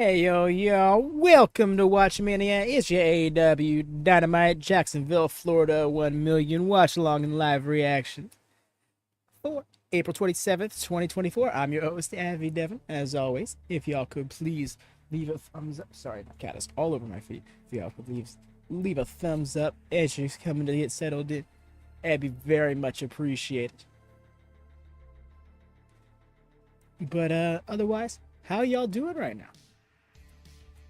Hey yo, welcome to WatchaMania. It's your AEW Dynamite, Jacksonville, Florida, 1 million watch-along and live reaction for April 27th, 2024. I'm your host, Avi Devon. As always, if y'all could please leave a thumbs up. Sorry, my cat is all over my feet. If y'all could leave a thumbs up as you're coming to get settled in, that'd be very much appreciated. But otherwise, how y'all doing right now?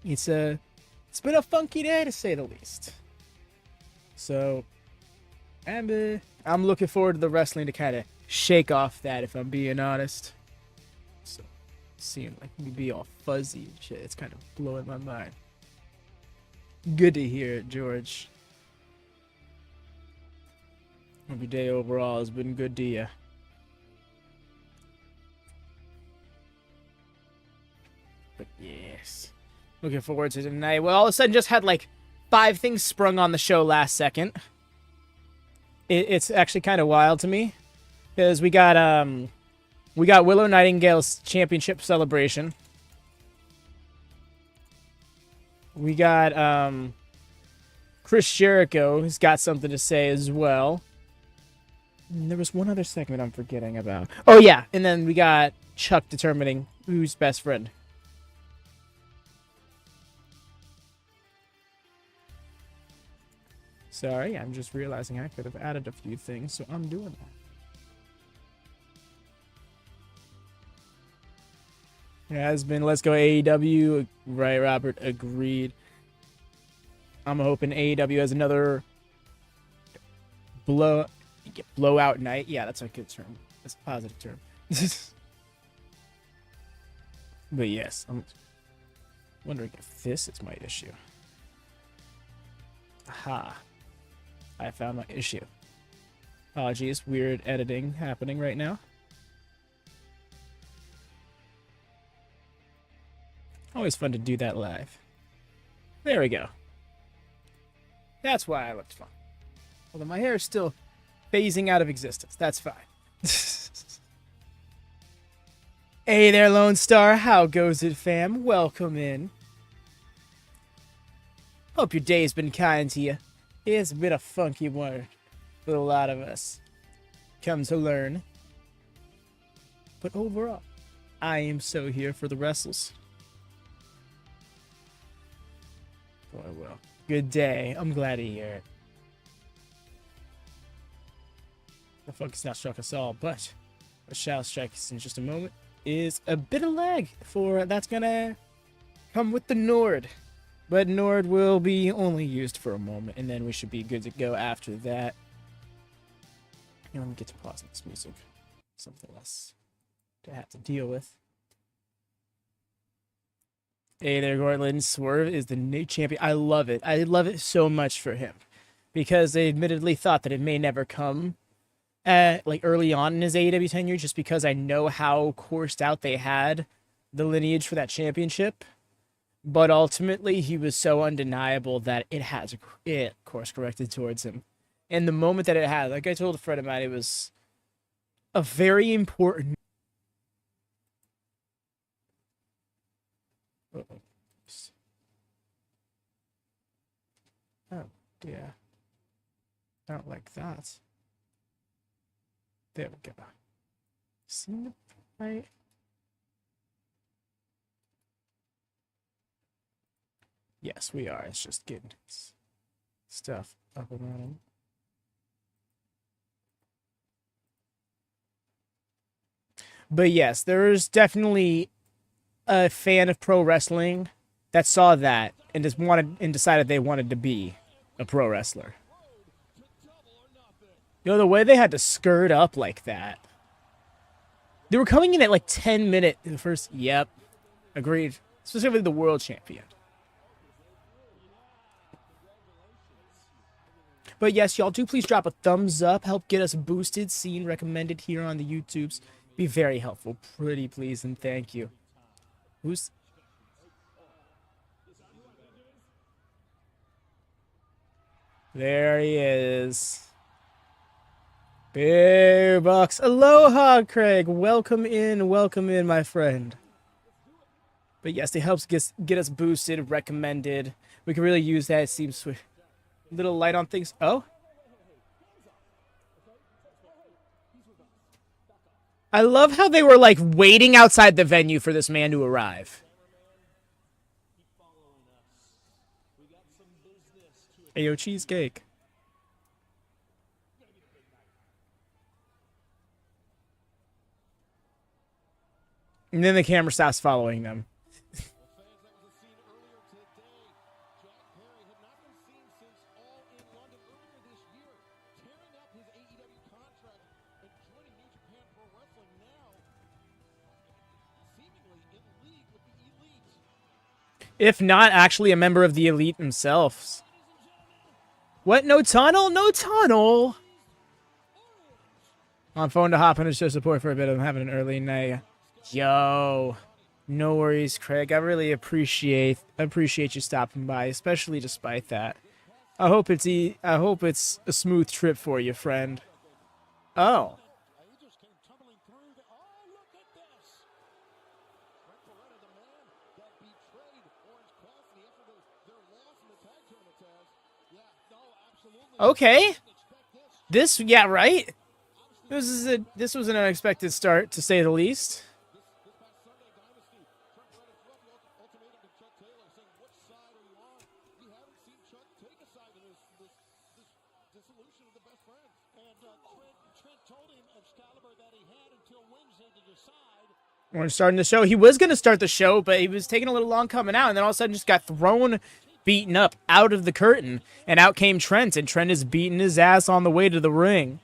It's been a funky day to say the least. So, and I'm looking forward to the wrestling to kind of shake off that, if I'm being honest. So, seeing like me be all fuzzy and shit, it's kind of blowing my mind. Good to hear it, George. Every day overall has been good to you. But yes. Looking forward to tonight. Well, all of a sudden just had like 5 things sprung on the show last second. It's actually kind of wild to me. Because we got Willow Nightingale's championship celebration. We got Chris Jericho, who's got something to say as well. And there was one other segment I'm forgetting about. Oh yeah, and then we got Chuck determining who's best friend. Sorry, I'm just realizing I could have added a few things, so I'm doing that. It has been Let's Go AEW. Right, Robert, agreed. I'm hoping AEW has another blowout night. Yeah, that's a good term. That's a positive term. But yes, I'm wondering if this is my issue. Aha. I found my issue. Apologies, weird editing happening right now. Always fun to do that live. There we go. That's why I looked fun. Although my hair is still phasing out of existence. That's fine. Hey there, Lone Star. How goes it, fam? Welcome in. Hope your day's been kind to you. It's been a funky one for a lot of us. Come to learn. But overall, I am so here for the wrestles. Boy, well, good day. I'm glad to hear it. The focus not struck us all, but what shall strike us in just a moment is a bit of lag for that's gonna come with the Nord. But Nord will be only used for a moment, and then we should be good to go after that. Let me get to pausing this music. Something less to have to deal with. Hey there, Gordon. Swerve is the new champion. I love it. I love it so much for him. Because they admittedly thought that it may never come like early on in his AEW tenure, just because I know how coursed out they had the lineage for that championship. But ultimately, he was so undeniable that it course corrected towards him. And the moment that it had, like I told a friend of mine, it was a very important. Uh-oh. Oh, dear. I don't like that. There we go. See right? Yes, we are. It's just getting stuff up and running. But yes, there is definitely a fan of pro wrestling that saw that and just wanted and decided they wanted to be a pro wrestler. You know, the way they had to skirt up like that. They were coming in at like 10 minutes. The first, yep, agreed. Specifically the world champion. But yes, y'all do please drop a thumbs up. Help get us boosted, seen, recommended here on the YouTubes. Be very helpful. Pretty please and thank you. Who's... There he is. Big Bucks. Aloha, Craig. Welcome in, my friend. But yes, it helps get us boosted, recommended. We can really use that. It seems a little light on things. Oh. I love how they were like waiting outside the venue for this man to arrive. Ayo, cheesecake. And then the camera stops following them. If not actually a member of the Elite themselves. What? No tunnel? No tunnel! On phone to hop on to show support for a bit. I'm having an early night. Yo. No worries, Craig. I really appreciate you stopping by, especially despite that. I hope it's a smooth trip for you, friend. Oh. Okay. Yeah, right? This was an unexpected start, to say the least. We're starting the show. He was going to start the show, but he was taking a little long coming out, and then all of a sudden just got thrown, beaten up out of the curtain, and out came Trent, and Trent is beating his ass on the way to the ring.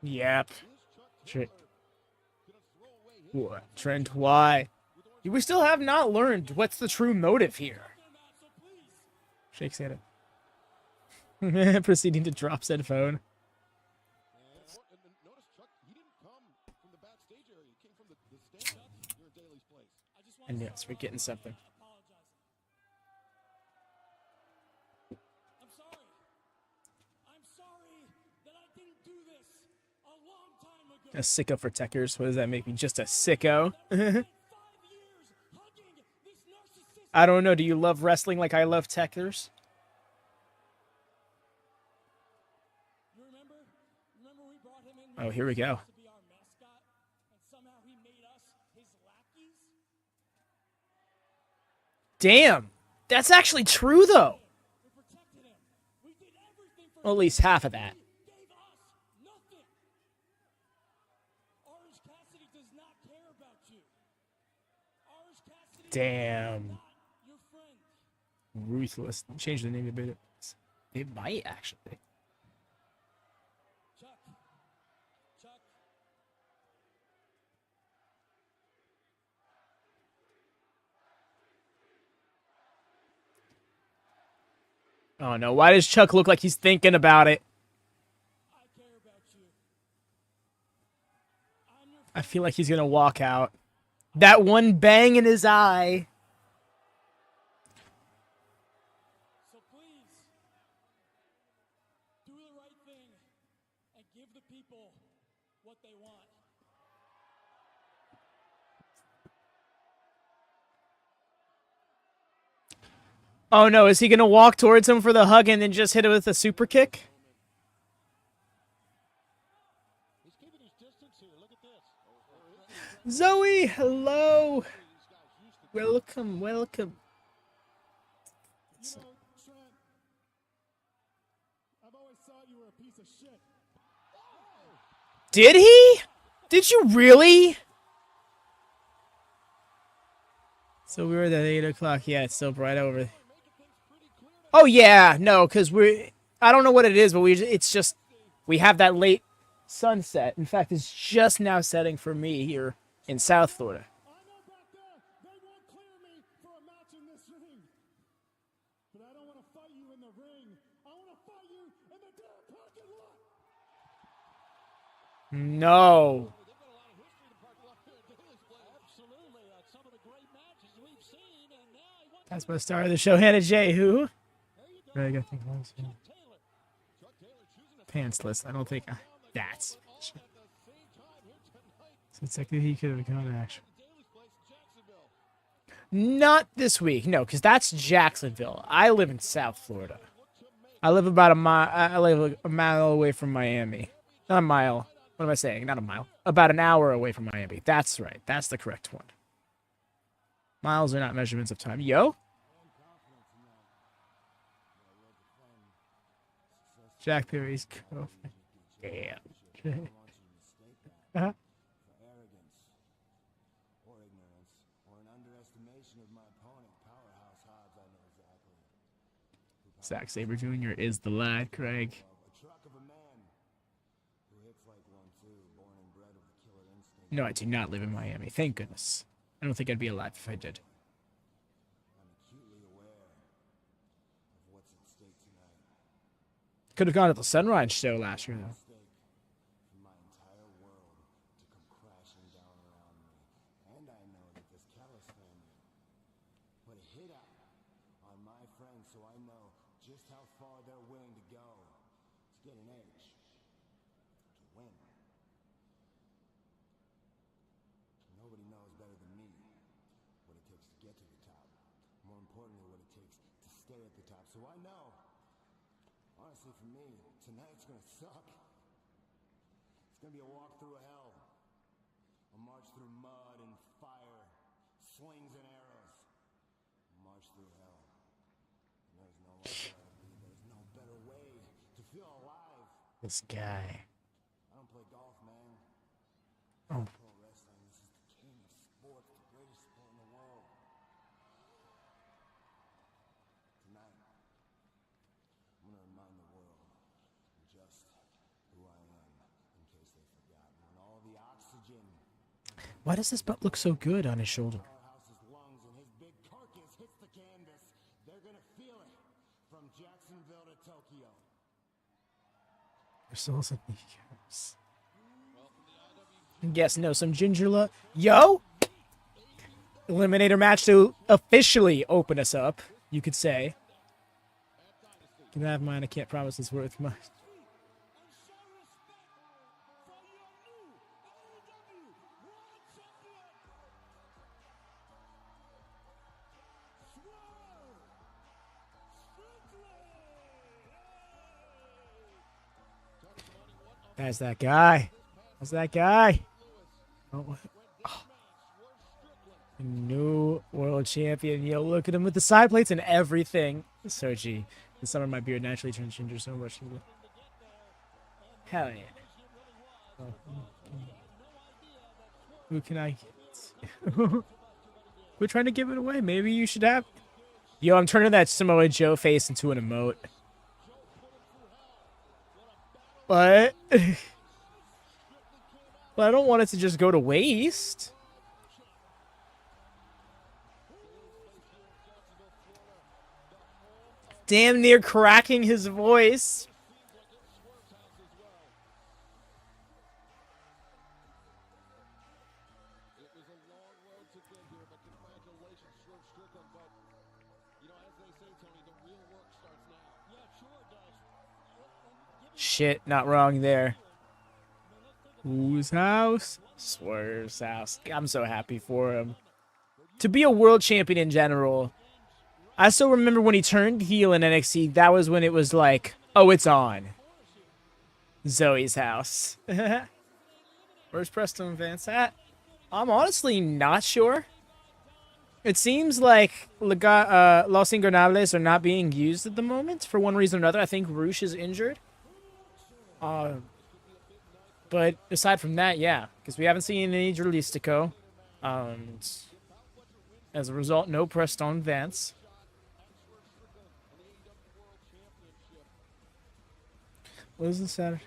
Yep. What? Trent, why? We still have not learned what's the true motive here. Shakes head. Proceeding to drop said phone. And yes, we're getting something. A sicko for techers. What does that make me? Just a sicko? I don't know. Do you love wrestling like I love techers? Oh, here we go. Damn. That's actually true, though. Well, at least half of that. Damn. Ruthless. Change the name a bit. It might actually. Oh no, why does Chuck look like he's thinking about it? I feel like he's gonna walk out. That one bang in his eye. So please, do the right thing and give the people what they want. Oh no, is he gonna walk towards him for the hug and then just hit it with a super kick? Zoe, hello. Welcome, welcome. You know, Trent, I've always thought you were a piece of shit. Did he? Did you really? So we were at 8 o'clock. Yeah, it's still bright over. Oh yeah, no, because I don't know what it is, but it's just, we have that late sunset. In fact, it's just now setting for me here in South Florida. I know back there, they won't clear me for a match in this ring. But I don't want to fight you in the ring. I want to fight you in the damn parking lot. No. That's my star of the show, Hannah J. Who? Greg, I think pantsless. I don't think that's. So technically he could have gone action. Not this week, no, because that's Jacksonville. I live in South Florida. I live about a mile. I live a mile away from Miami. Not a mile. What am I saying? Not a mile. About an hour away from Miami. That's right. That's the correct one. Miles are not measurements of time. Yo. Jack Perry's girlfriend. Damn. Uh-huh. Zack Sabre Jr. is the lad, Craig. No, I do not live in Miami. Thank goodness. I don't think I'd be alive if I did. Could have gone to the Sunrise show last year, though. This guy. I don't play golf, man. Oh. Pro wrestling, this is the king of sports, the greatest sport in the world. Tonight, I'm gonna remind the world just who I am, in case they've forgotten. When all the oxygen. Why does this butt look so good on his shoulder? Powerhouse's lungs and his big carcass hits the canvas. They're gonna feel it from Jacksonville to Tokyo. Yes, no, some ginger love. Yo! Eliminator match to officially open us up, you could say. Can I have mine? I can't promise it's worth much. That's that guy. That's that guy. Oh. New world champion. Yo, look at him with the side plates and everything. Sochi. The summer my beard naturally turns ginger so much. Hell yeah. Oh. Who can I get? We're trying to give it away. Maybe you should have. Yo, I'm turning that Samoa Joe face into an emote. But I don't want it to just go to waste. Damn near cracking his voice. Shit, not wrong there. Whose house? Swerve's house. I'm so happy for him. To be a world champion in general. I still remember when he turned heel in NXT, that was when it was like, oh, it's on. Zoe's house. Where's Preston Vance at? I'm honestly not sure. It seems like Los Ingobernables are not being used at the moment for one reason or another. I think Roosh is injured. But aside from that, yeah, because we haven't seen any Dralistico. As a result, no Preston Vance. What was this Saturday?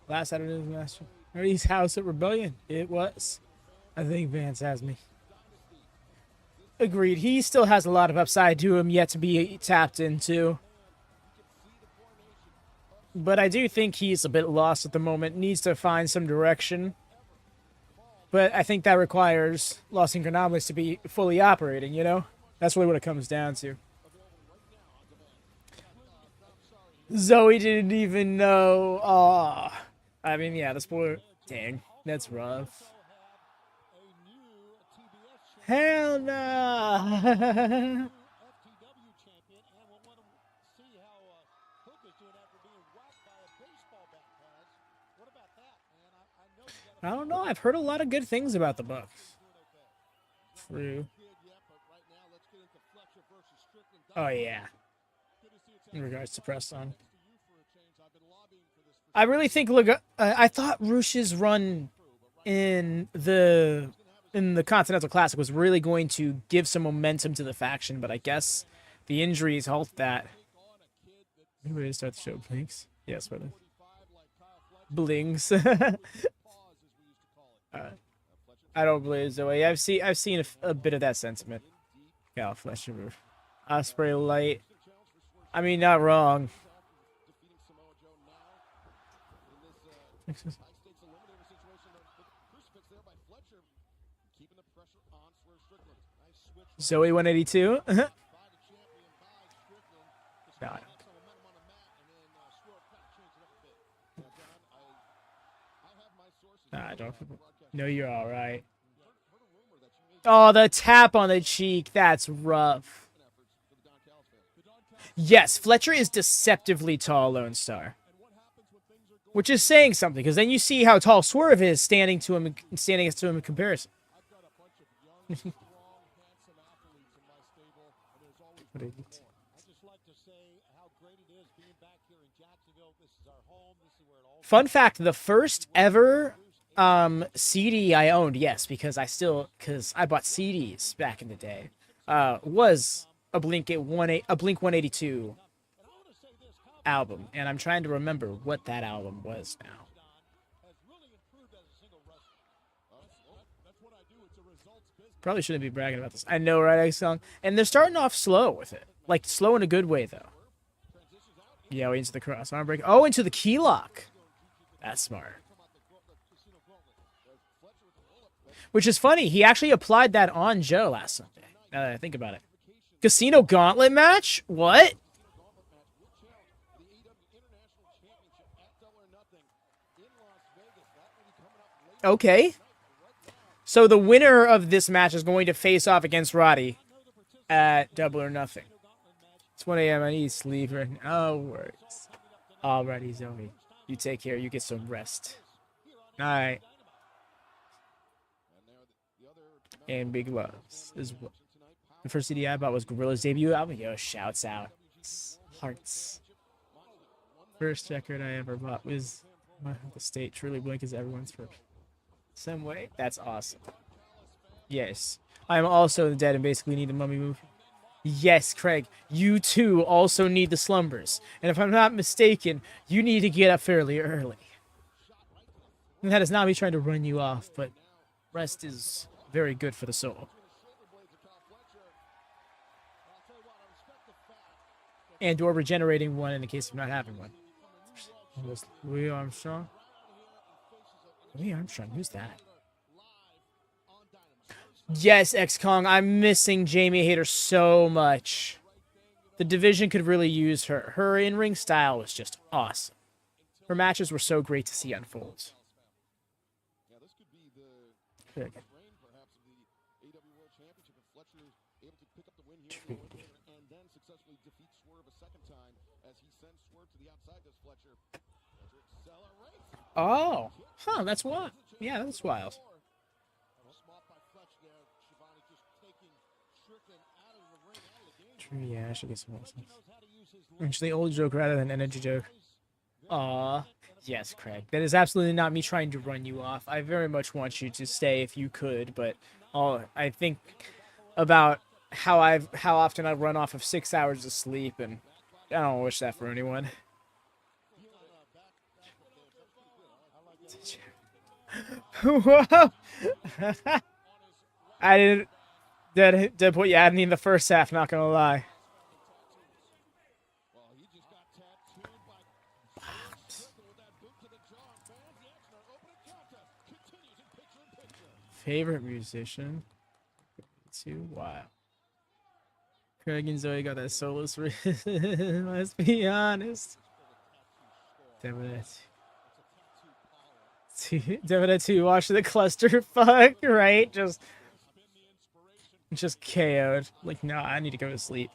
Last Saturday was last year. His house at Rebellion. It was. I think Vance has me. Agreed. He still has a lot of upside to him yet to be tapped into. But I do think he's a bit lost at the moment. Needs to find some direction. But I think that requires Los Ingobernables to be fully operating, you know? That's really what it comes down to. Zoe didn't even know. Aw. I mean, yeah, the spoiler. Dang, that's rough. Hell no. I don't know. I've heard a lot of good things about the Bucks. True. Oh, yeah. In regards to Preston. I really think, look, I thought Rush's run in the Continental Classic was really going to give some momentum to the faction, but I guess the injuries halt that. Any way to start the show, Blinks? Yes, brother. Blinks. I don't believe Zoe. I've seen a bit of that sentiment. Yeah, Fletcher. Osprey light. I mean, not wrong. Zoe 182. Nah. Nah, I don't. No, you're all right. Oh, the tap on the cheek. That's rough. Yes, Fletcher is deceptively tall, Lone Star. Which is saying something, because then you see how tall Swerve is standing to him in comparison. Fun fact, the first ever CD I owned, yes, because I bought CDs back in the day, was a Blink 182 album, and I'm trying to remember what that album was now. Probably shouldn't be bragging about this. I know, right, Song? And they're starting off slow with it. Like, slow in a good way, though. Yeah, we into the cross arm break. Oh, into the key lock. That's smart. Which is funny. He actually applied that on Joe last Sunday. Now that I think about it. Casino Gauntlet match? What? Okay. So the winner of this match is going to face off against Roddy at Double or Nothing. It's 1 a.m. I need sleep. Oh, words. Alrighty, Zoe. You take care. You get some rest. All right. And big loves as well. The first CD I bought was Gorilla's debut album. Yo, shouts out. Hearts. First record I ever bought was The State. Truly Blink is everyone's first. Some way. That's awesome. Yes. I am also the dead and basically need the mummy movie. Yes, Craig. You too also need the slumbers. And if I'm not mistaken, you need to get up fairly early. And that is not me trying to run you off, but rest is very good for the soul. And or regenerating one in the case of not having one. Louis Armstrong. Louis Armstrong, who's that? Yes, X-Kong, I'm missing Jamie Hayter so much. The division could really use her. Her in-ring style was just awesome. Her matches were so great to see unfold. Oh, huh, that's wild. Yeah, that's wild. True, yeah, I should get some more sense. Actually, old joke rather than energy joke. Aw, yes, Craig. That is absolutely not me trying to run you off. I very much want you to stay if you could, but I think about how often I run off of 6 hours of sleep, and I don't wish that for anyone. Whoa! I didn't. Did what you had me in the first half, not gonna lie. Favorite musician? Too wild. Craig and Zoe got that soulless rhythm. Let's be honest. Devin 2 watch the clusterfuck, right? Just KO'd. Like, nah, I need to go to sleep.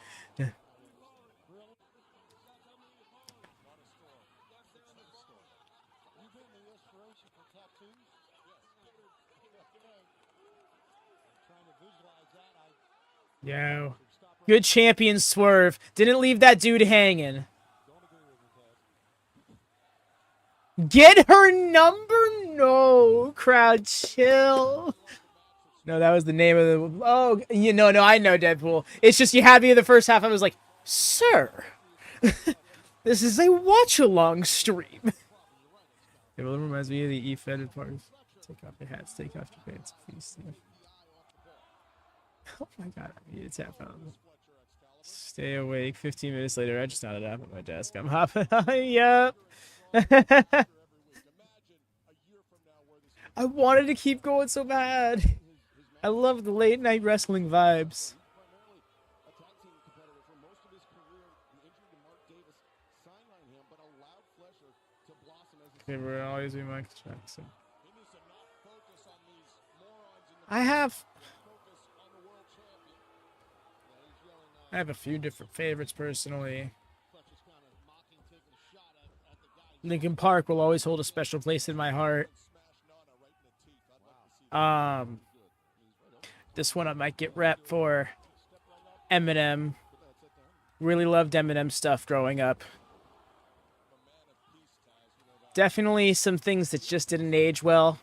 Yo. Good champion Swerve. Didn't leave that dude hanging. Get her number? No. Crowd, chill. No, that was the name of the... Oh, you know, no, I know Deadpool. It's just you had me in the first half. I was like, sir, this is a watch-along stream. It really reminds me of the E-Fed parties. Take off your hats, take off your pants, please. Oh my god, I need to tap out. Stay awake. 15 minutes later, I just nodded up at my desk. I'm hopping on. Yup. I wanted to keep going so bad. I love the late night wrestling vibes. It will always be Michael Jackson. I have a few different favorites personally. Linkin Park will always hold a special place in my heart. This one I might get rep for. Eminem. Really loved Eminem stuff growing up. Definitely some things that just didn't age well.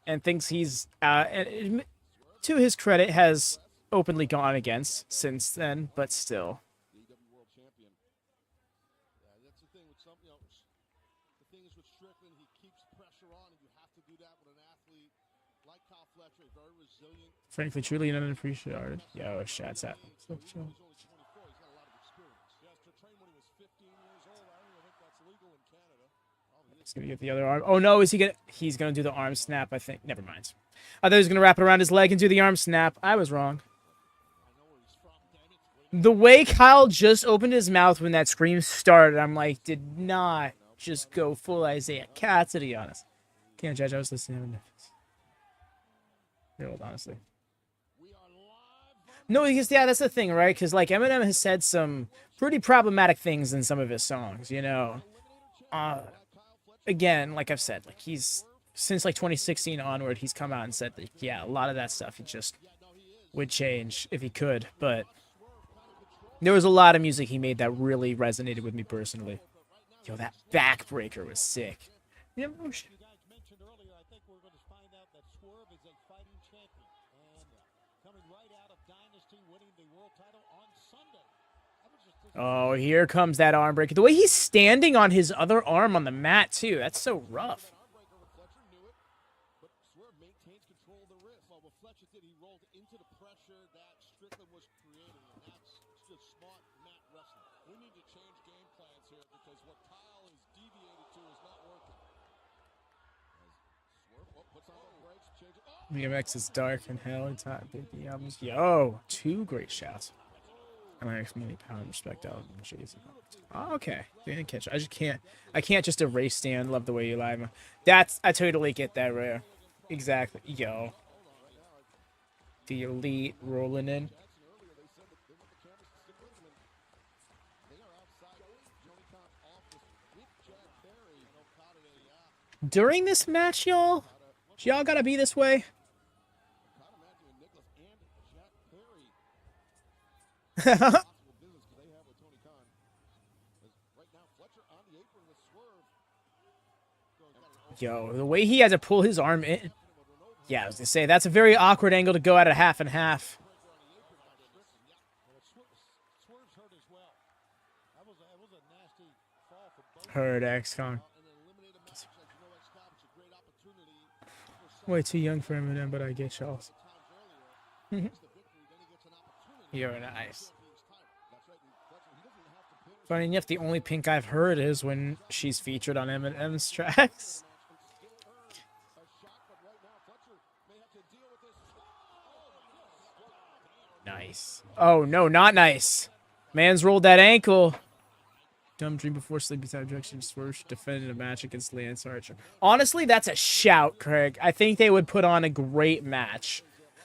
And things he's, to his credit, has openly gone against since then, but still. That's the thing with some, you know, the thing is with Strickland, he keeps pressure on, and you have to do that with an athlete like Kyle Fletcher, very resilient. Frankly, truly an unappreciated artist. Yo, shots at. So chill. He's only 24, he's got a lot of experience. Yes, to train when he was 15 years old, I don't think that's legal in Canada. He's gonna get the other arm. Oh no, is he gonna? He's gonna do the arm snap, I think. Never mind. I thought he was gonna wrap it around his leg and do the arm snap. I was wrong. The way Kyle just opened his mouth when that scream started, I'm like, did not just go full Isaiah Cassidy on us. Can't judge. I was listening to him. Real, honestly. No, because yeah, that's the thing, right? Because like Eminem has said some pretty problematic things in some of his songs, you know. Again, like I've said, like he's since like 2016 onward, he's come out and said that yeah, a lot of that stuff he just would change if he could, but there was a lot of music he made that really resonated with me personally. Yo, that backbreaker was sick. Yeah, oh, shit. You guys mentioned earlier, I think we're going to find out that Swerve is a fighting champion. And coming right out of Dynasty, winning the world title on Sunday. Oh, here comes that arm breaker. The way he's standing on his other arm on the mat, too. That's so rough. Fletcher knew it, but Swerve maintains control of the wrist. Well, what Fletcher did, he rolled into the pressure that Strickland was creating, and that's just smart mat wrestling. We need to change game plans here because what Kyle is deviated to is not working. As Swerve puts on the brakes, changes. BMX is dark and hell. It's hot. Baby albums. Yo, two great shouts. And I many power and respect out. Oh, okay. Didn't catch it. I can't just erase Stan. Love the way you lie. I totally get that, Rare. Exactly. Yo. The elite rolling in. During this match, y'all gotta be this way. Yo, the way he had to pull his arm in. Yeah, I was gonna say that's a very awkward angle to go at a half and half. Heard X-Con. Way too young for Eminem, but I get y'all. You're nice. Funny enough, the only pink I've heard is when she's featured on Eminem's tracks. Nice. Nice. Oh, no, not nice. Man's rolled that ankle. Dumb dream before sleep beside direction. Swerve defended a match against Lance Archer. Honestly, that's a shout, Craig. I think they would put on a great match.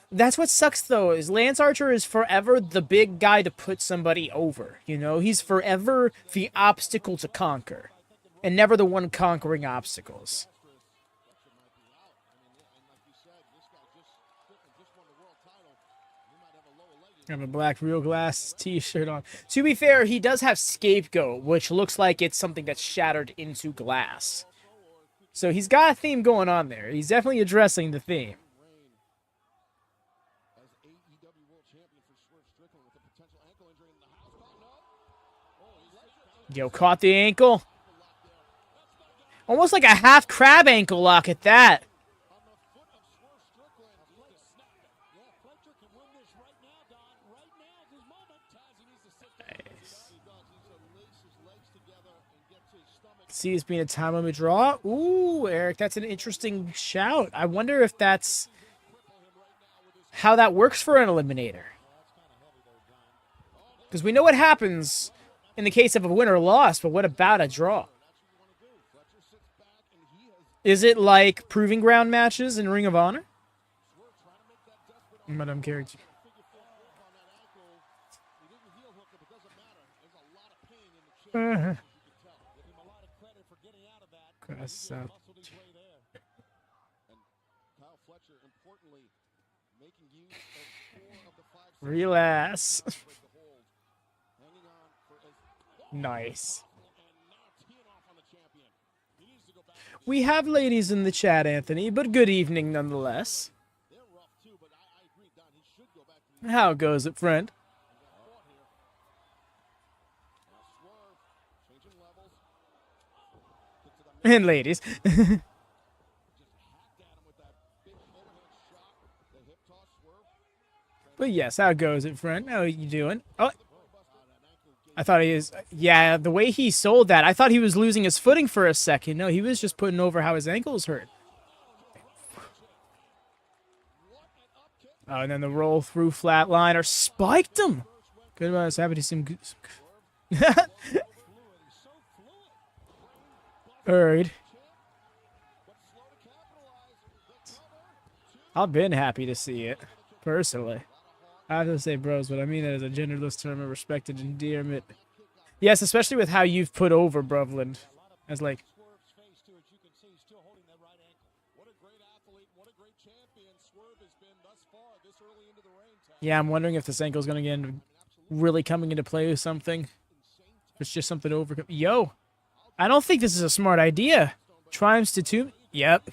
That's what sucks, though, is Lance Archer is forever the big guy to put somebody over. You know, he's forever the obstacle to conquer. And never the one conquering obstacles. I have a black Real Glass t-shirt on. To be fair, he does have Scapegoat, which looks like it's something that's shattered into glass. So he's got a theme going on there. He's definitely addressing the theme. Yo, caught the ankle. Almost like a half crab ankle lock at that. See this being a time limit draw. Ooh, Eric, that's an interesting shout. I wonder if that's how that works for an eliminator. Because we know what happens in the case of a win or loss, but what about a draw? Is it like Proving Ground matches in Ring of Honor? Madam Character. Relax. Nice. We have ladies in the chat, Anthony, but good evening nonetheless. How goes it, friend? And ladies. But yes, how goes it, friend? How are you doing? Oh, I thought he was... Yeah, the way he sold that, I thought he was losing his footing for a second. No, he was just putting over how his ankles hurt. Oh, and then the roll through flatliner spiked him. Good one. I was happy to see him. Heard. I've been happy to see it, personally. I have to say bros, but I mean that as a genderless term of respected endearment. Yes, especially with how you've put over Brevland. As like... Yeah, I'm wondering if this ankle's going to get really coming into play with something. If it's just something over... Yo! I don't think this is a smart idea. Triumphs to tomb... Yep.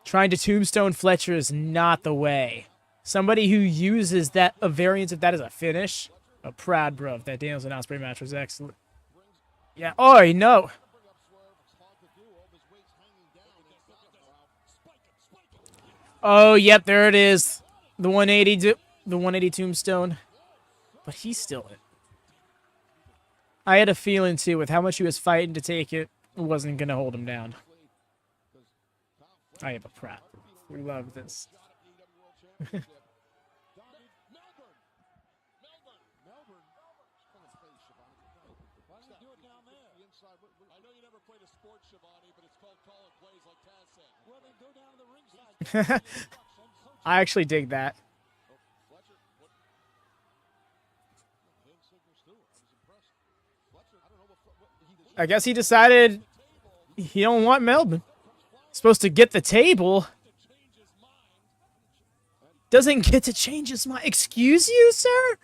Trying to tombstone Fletcher is not the way. Somebody who uses that, a variant of that as a finish. A proud bro. That Daniels and Ospreay match was excellent. Yeah. Oh, no. Oh, yep, there it is. The 180 tombstone. But he's still it. I had a feeling, too, with how much he was fighting to take it, it wasn't going to hold him down. I am a prat. We love this. I actually dig that. I guess he decided he don't want Melbourne. Supposed to get the table. Doesn't get to change his mind. Excuse you, sir?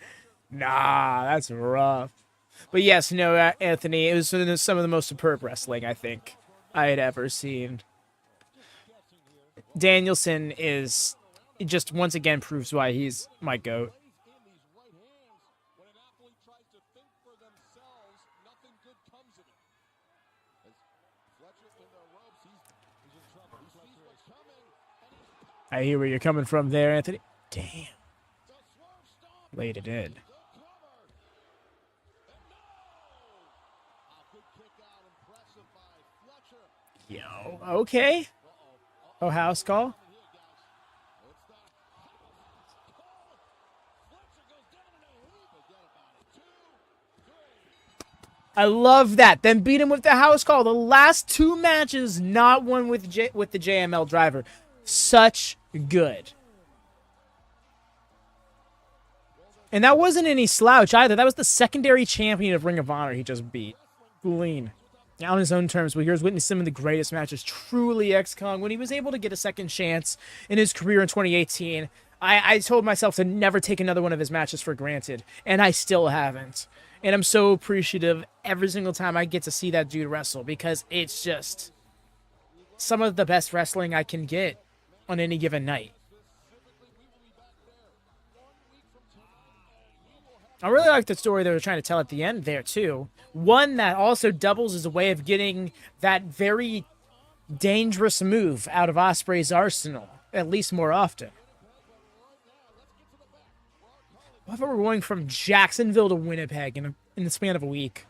Nah, that's rough. But yes, no, Anthony, it was some of the most superb wrestling I think I had ever seen. Danielson is just once again proves why he's my GOAT. I hear where you're coming from there, Anthony. Damn. Laid it in. Yo, okay. Oh, house call? I love that. Then beat him with the house call. The last 2 matches, not one with the JML driver. Such good. And that wasn't any slouch either. That was the secondary champion of Ring of Honor he just beat. Guleen. Now on his own terms, but here's witnessing some of the greatest matches. Truly X-Kong. When he was able to get a second chance in his career in 2018, I told myself to never take another one of his matches for granted. And I still haven't. And I'm so appreciative every single time I get to see that dude wrestle, because it's just some of the best wrestling I can get on any given night. I really like the story they were trying to tell at the end there, too. One that also doubles as a way of getting that very dangerous move out of Ospreay's arsenal, at least more often. What if we're going from Jacksonville to Winnipeg in the span of a week?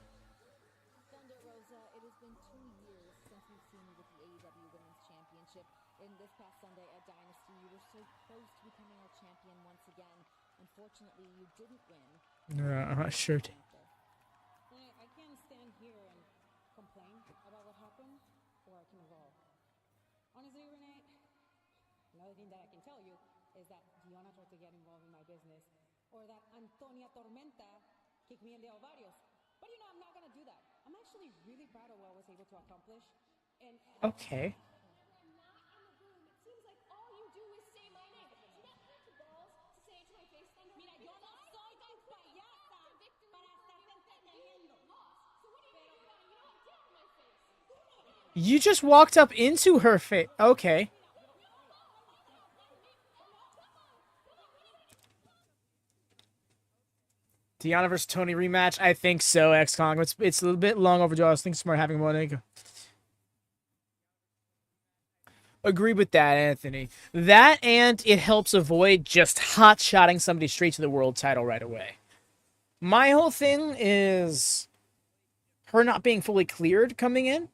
I'm not sure. I can't stand here and complain about what happened, or I can evolve. Honestly, Renee, another thing that I can tell you is that Diona tried to get involved in my business, or that Antonia Tormenta kicked me in the ovarios. But you know, I'm not gonna do that. I'm actually really proud of what I was able to accomplish. And okay. You just walked up into her face. Okay. Deanna versus Tony rematch? I think so, X-Kong. It's a little bit long overdue. I was thinking smart having one. Agree with that, Anthony. That, and it helps avoid just hot-shotting somebody straight to the world title right away. My whole thing is her not being fully cleared coming in.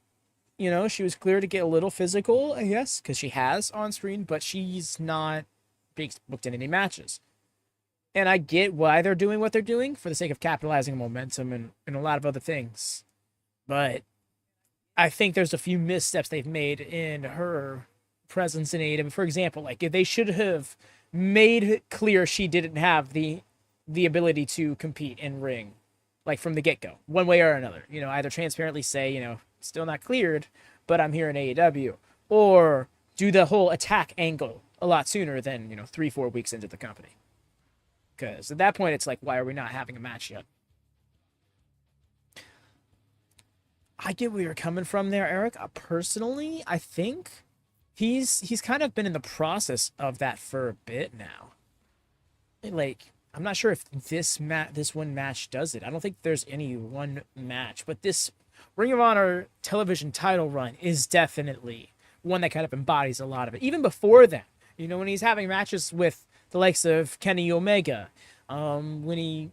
You know, she was clear to get a little physical, I guess, because she has on screen, but she's not being booked in any matches. And I get why they're doing what they're doing for the sake of capitalizing on momentum and a lot of other things. But I think there's a few missteps they've made in her presence in AEW. For example, like, if they should have made it clear she didn't have the ability to compete in ring, like from the get-go, one way or another. You know, either transparently say, you know, still not cleared, but I'm here in AEW. Or do the whole attack angle a lot sooner than, you know, 3-4 weeks into the company. Because at that point, it's like, why are we not having a match yet? I get where you're coming from there, Eric. Personally, I think he's kind of been in the process of that for a bit now. Like, I'm not sure if this one match does it. I don't think there's any one match, but this Ring of Honor television title run is definitely one that kind of embodies a lot of it. Even before that, you know, when he's having matches with the likes of Kenny Omega, when he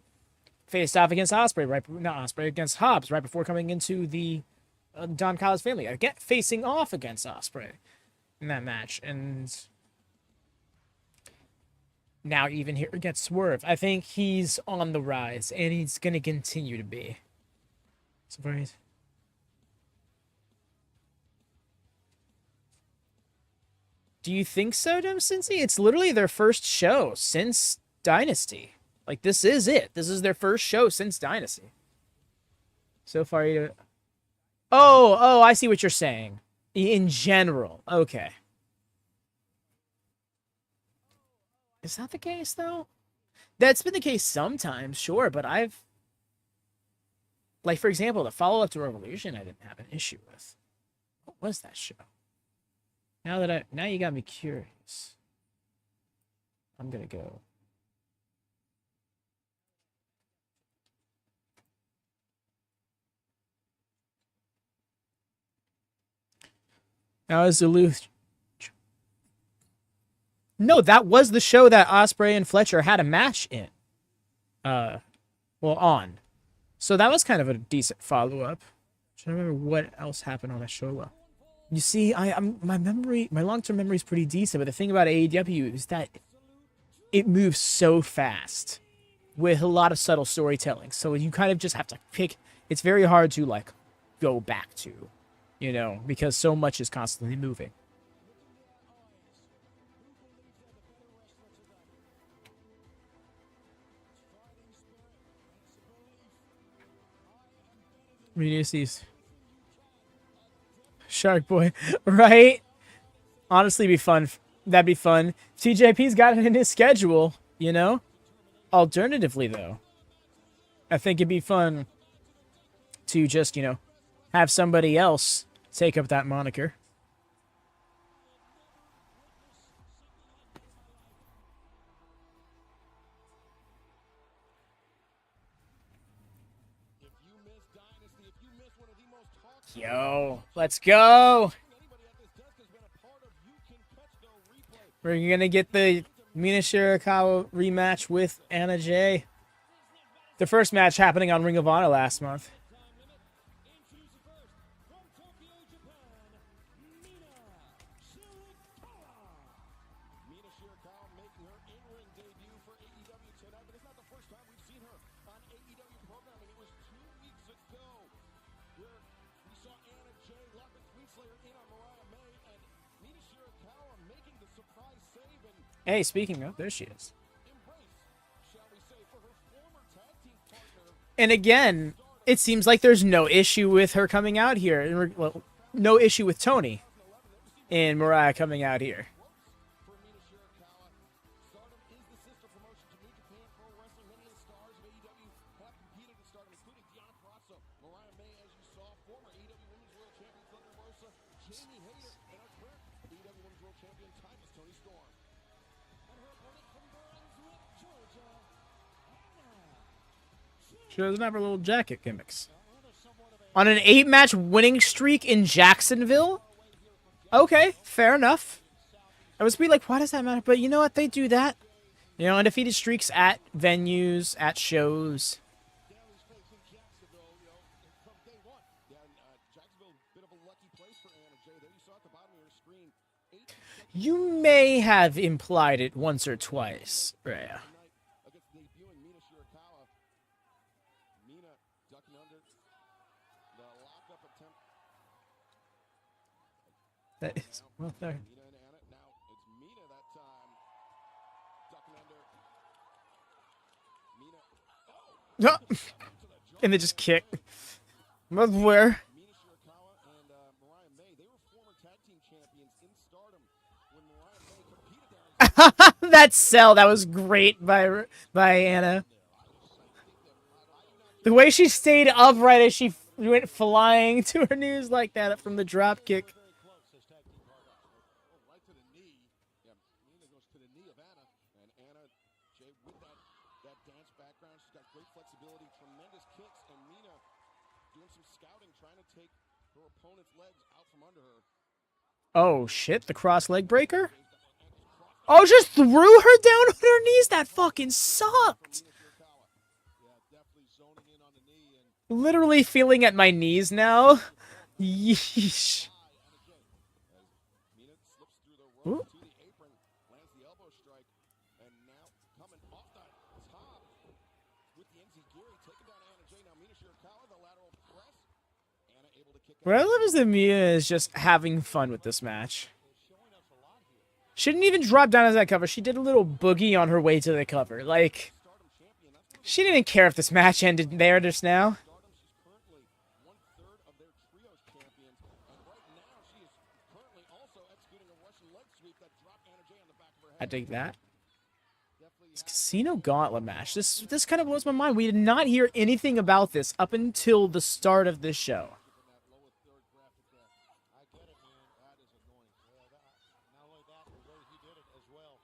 faced off against against Hobbs right before coming into the Don Callis family, again facing off against Ospreay in that match, and now even here against Swerve. I think he's on the rise, and he's going to continue to be. Surprise. Do you think so, Dem Cincy? It's literally their first show since Dynasty. Like, this is it. This is their first show since Dynasty. So far, you... Oh, I see what you're saying. In general. Okay. Is that the case, though? That's been the case sometimes, sure, but I've... Like, for example, the follow-up to Revolution I didn't have an issue with. What was that show? Now you got me curious. I'm gonna go. Now is Duluth. No, that was the show that Ospreay and Fletcher had a match in. On. So that was kind of a decent follow-up. I don't remember what else happened on that show. You see, my long-term memory is pretty decent, but the thing about AEW is that it moves so fast. with a lot of subtle storytelling. So you kind of just have to pick. It's very hard to like go back to, you know, because so much is constantly moving. Reduces Shark Boy, right? Honestly, be fun. That'd be fun. TJP's got it in his schedule, you know. Alternatively, though, I think it'd be fun to just, you know, have somebody else take up that moniker. Yo, let's go. We're gonna get the Mina Shirakawa rematch with Anna Jay. The first match happening on Ring of Honor last month. Mina Shirakawa making her in-ring debut for AEW tonight, but it's not the first time we've seen her on AEW programming. It was 2 weeks ago where we saw Anna Jay lock the Queen Slayer in on Mariah May, and Mina Shirakawa making the surprise save and Hey, speaking of, there she is. embrace, shall we say, for her former tag team partner. And again, it seems like there's no issue with her coming out here. Well, no issue with Tony and Mariah coming out here. For Mina Shirakawa, Stardom is the sister promotion to New Japan Pro Wrestling. Many of the stars of AEW have competed in Stardom, including Deonna Purrazzo, Mariah May, as you saw, former AEW Women's World Champion Thunder Rosa, Jamie Hayter, and our current AEW Women's World Champion Timeless Tony Storm. And her opponent from Brunswick, Georgia, She doesn't have her little jacket gimmicks. On an 8-match winning streak in Jacksonville? Okay, fair enough. I was be like, why does that matter? But you know what? They do that. You know, undefeated streaks at venues, at shows. Daley's facing Jacksonville, you know, from day one. And Jacksonville, bit of a lucky place for Anna Jay. There you saw at the bottom of your screen. 8 You may have implied it once or twice, Rhea. tonight against debuting Mina Shirakawa. Mina ducking under the lockup attempt. That is well there. Mina and Anna. Now it's Mina that time. Ducking under. Mina. And they just kick. Where? Mina Shirakawa and Mariah May. They were former tag team champions in Stardom when Mariah May competed there. That sell, that was great by Anna. The way she stayed upright as she went flying to her knees like that from the drop kick. Very close, his tag team partner. Oh, right to the knee. Yeah, Mina goes to the knee of Anna. And Anna, Jay, with that dance background, she's got great flexibility, tremendous kicks. And Mina doing some scouting, trying to take her opponent's legs out from under her. Oh shit, the cross leg breaker? Oh, just threw her down on her knees? That fucking sucked. Shirakawa. Yeah, definitely zoning in on the knee. And Literally feeling at my knees now. Yeesh. Mina slips through the rope to the apron, lands the elbow strike, and now coming off the top with the enziguri, taking down Anna Jay. Now Mina Shirakawa, the lateral press. Anna able to kick What I out. love is that Mia is just having fun with this match. She didn't even drop down as that cover. She did a little boogie on her way to the cover. Like, Stardom champion. That's what she didn't care if this match ended there just now. Stardom. She's currently 1/3 of their trios champions, and right now she is currently also executing a Russian leg sweep that dropped Anna Jay on the back of her I head. dig that. Definitely This Casino Gauntlet match. This kind of blows my mind. We did not hear anything about this up until the start of this show. that lower third graphic there. I get it, man. That is annoying. Not only that, the way he did it as well.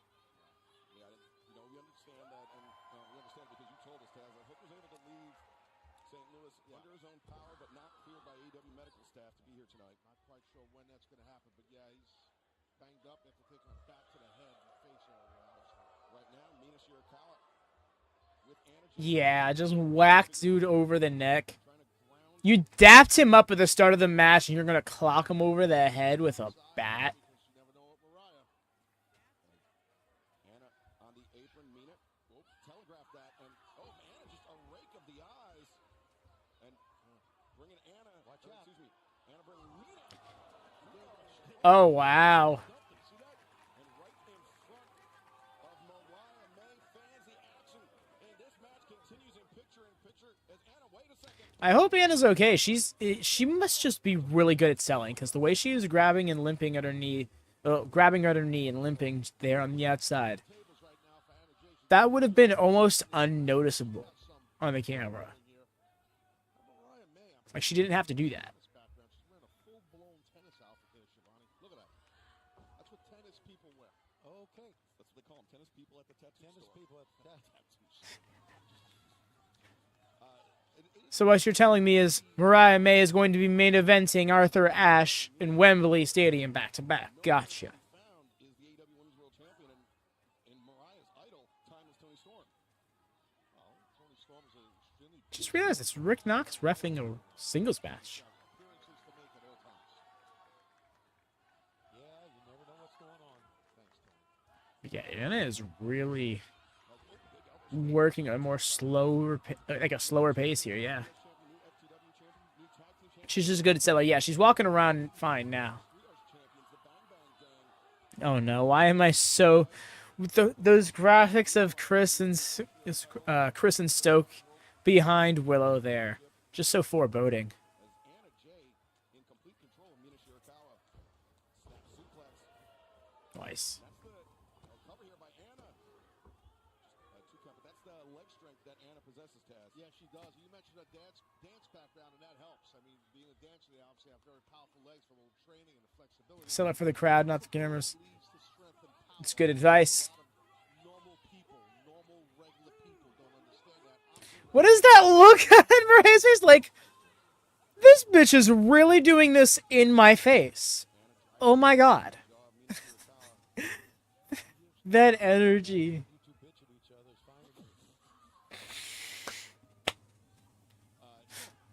Yeah, you know, we understand that, and we understand because you told us, Taz, that Hook was able to leave St. Louis under his own power, but not cleared by AEW medical staff to be here tonight. Not quite sure when that's going to happen, but yeah, he's banged up after taking a bat to the head and face area. Right now, Mina Shirakawa with Anna Jay Yeah, just whacked dude over the neck. trying to ground. You dapped him up at the start of the match, and you're going to clock him over the head with a bat. You never know what Mariah. Anna on the apron, Mina. Oh, telegraphed that, and oh, Bringing Anna. Watch out. Excuse me. Anna bringing Mina. Oh, wow. See that? And right in front of Mariah May fans the action. And this match continues in picture as Anna, wait a second. I hope Anna's okay. She must just be really good at selling, because the way she was grabbing and limping at her knee, grabbing her at her knee and limping there on the outside, Tables right now for Anna Jay. that would have been almost unnoticeable on the camera. Mariah May, I'm Like, she didn't have to do that. this background. She's wearing a full-blown tennis outfit there, Shivani. Look at that. That's what tennis people wear. Okay. That's what they call them. Tennis people at the tattoo store. Tennis people at the tattoo store. So what you're telling me is Mariah May is going to be main eventing Arthur Ashe in Wembley Stadium back-to-back. Gotcha. Found is the AEW Women's World Champion and Mariah's idol, timeless Tony Storm. Well, Tony Storm is an extremely Just realized it's Rick Knox reffing a singles match. appearances to make at all times. Yeah, you never know what's going on. Thanks, Tony. Yeah, Anna is really working a more slower, like a slower pace here. Yeah, she's just good at selling. Yeah, she's walking around fine now. Oh no, why am I so with those graphics of Chris and Stoke behind Willow there? Just so foreboding. As Anna Jay in complete control of Mina Shirakawa. Snap suplex. Nice. That's the cover here by Anna. Two count, but that's the leg strength that Anna possesses, Taz. Yeah, she does. You mentioned a dance background, and that helps. I mean, being a dancer, they obviously have very powerful legs for a little training and the flexibility. Sell it for the crowd, not the cameras. Leads to strength and power. It's good advice. Normal people, normal regular people don't understand that. What is that look on Mariah's face? Like, this bitch is really doing this in my face. Oh my god. That energy. You two bitch at each other is fine.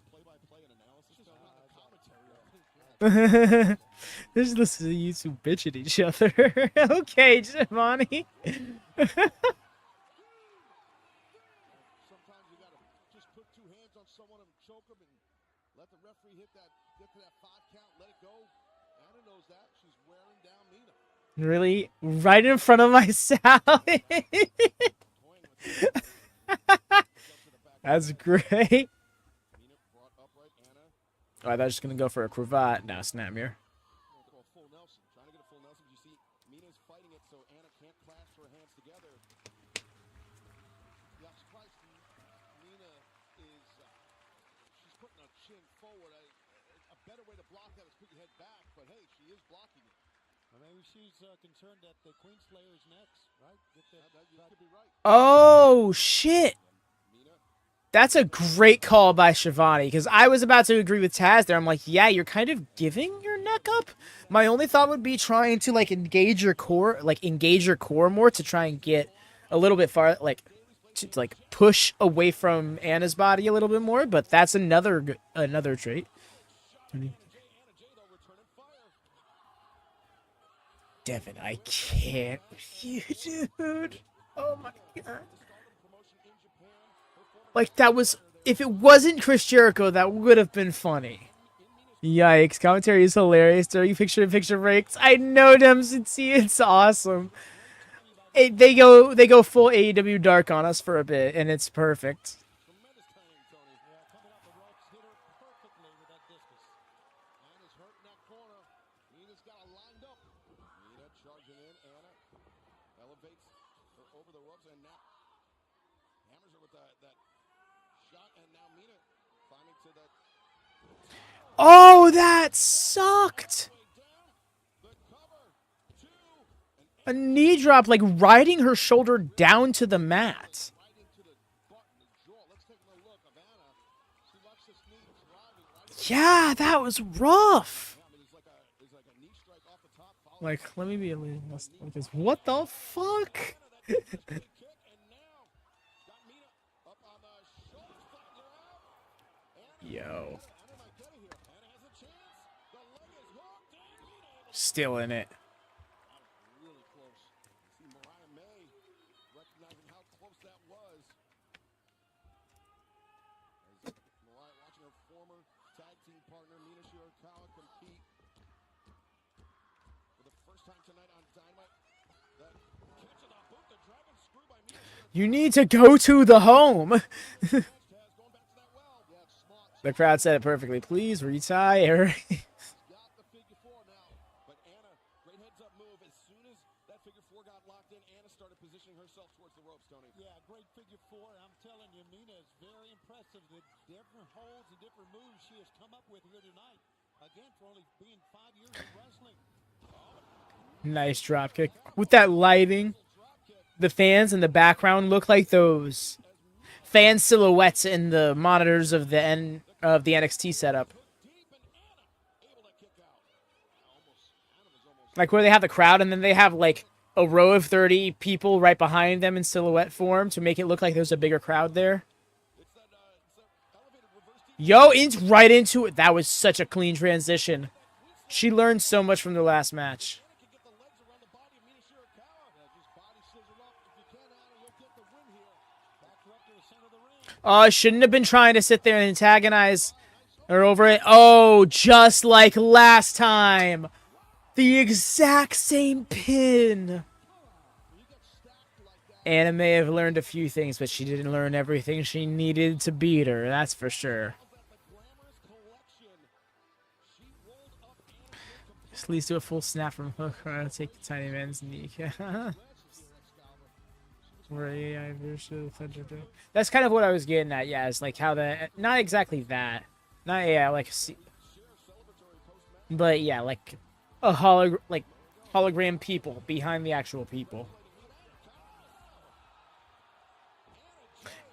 Play-by-play and analysis, so not the commentary. I think. Just listen to you two bitch at each other. Okay, Giovanni. Sometimes you gotta just put two hands on someone and choke them and let the referee get to that 5 count, let it go. Anna knows that. She's wearing down Mina. Really? Right in front of my salad? That's great. Mina brought upright Anna. Oh, I thought I was just going to go for a cravat. No, snap here. Going for a full Nelson. Trying to get a full Nelson. You see, Mina's fighting it so Anna can't clasp her hands together. Yeah, I'm surprised Mina is she's putting her chin forward. A better way to block that is put your head back, but hey, she is blocking it. Well, maybe she's concerned that the Queen Slayer is next, right? You could be right. Oh, shit. Mina, That's a great call by Shivani, because I was about to agree with Taz there. I'm like, yeah, you're kind of giving your neck up. My only thought would be trying to engage your core more to try and get a little bit far, to push away from Anna's body a little bit more. But that's another trait. Anna Jay though returning fire. Devin, I can't with you, dude. Oh my god. Promotion in Japan. Her former Like, that was, if it wasn't Chris Jericho, that would have been funny. Yikes, commentary is hilarious during picture-in-picture breaks. I know them, it's awesome. They go full AEW dark on us for a bit, and it's perfect. tremendous timing, Tony. Yeah, coming off the ropes, hit her perfectly with that discus. Anna's hurt in that corner. Mina's got her lined up. Mina charging in. Anna elevates her over the ropes and now hammers her with that shot. And now Mina climbing to that Oh, that sucked! way down. The cover. 2. A And knee drop, riding her shoulder down to the mat. right into the button, the jaw. Let's take a look of Anna. She lets this knee driving right. Yeah, that was rough. I mean, it's like a knee strike off the top. Followed Let me be a little less like this. What the fuck? kick, and now got Mina up on the shoulder. You're out. Yo. Anna might get it here. Anna has a chance. The leg is hooked, and Mina Still in it. really close. See Mariah May recognizing how close that was. As Mariah watching her former team partner, Mina Shirakawa, compete for the first time tonight on Dynamite. The catch of the boot, the driving screw by Mina Shirakawa. You need to go to the home. Has going back to that well. Yeah, it's smart. The crowd said it perfectly. Please retire. Got the figure four now. But Anna, great heads up move. As soon as that figure four got locked in, Anna started positioning herself towards the ropes, Tony. Yeah, great figure four. I'm telling you, Mina is very impressive. The different holds and different moves she has come up with here tonight. Again, for only being 5 years of wrestling. Nice drop kick. With that lighting, the fans in the background look like those fan silhouettes in the monitors of the NXT setup. Like where they have the crowd and then they have like a row of 30 people right behind them in silhouette form to make it look like there's a bigger crowd there. Yo, right into it. That was such a clean transition. She learned so much from the last match. Oh, shouldn't have been trying to sit there and antagonize her over it. Oh, just like last time. The exact same pin. Anna may have learned a few things, but she didn't learn everything she needed to beat her. That's for sure. This leads to a full snap from Hook. I'll take the tiny man's knee. That's kind of what I was getting at. Yeah, it's like how the not exactly that. Not yeah, like but yeah, like a hologram people behind the actual people.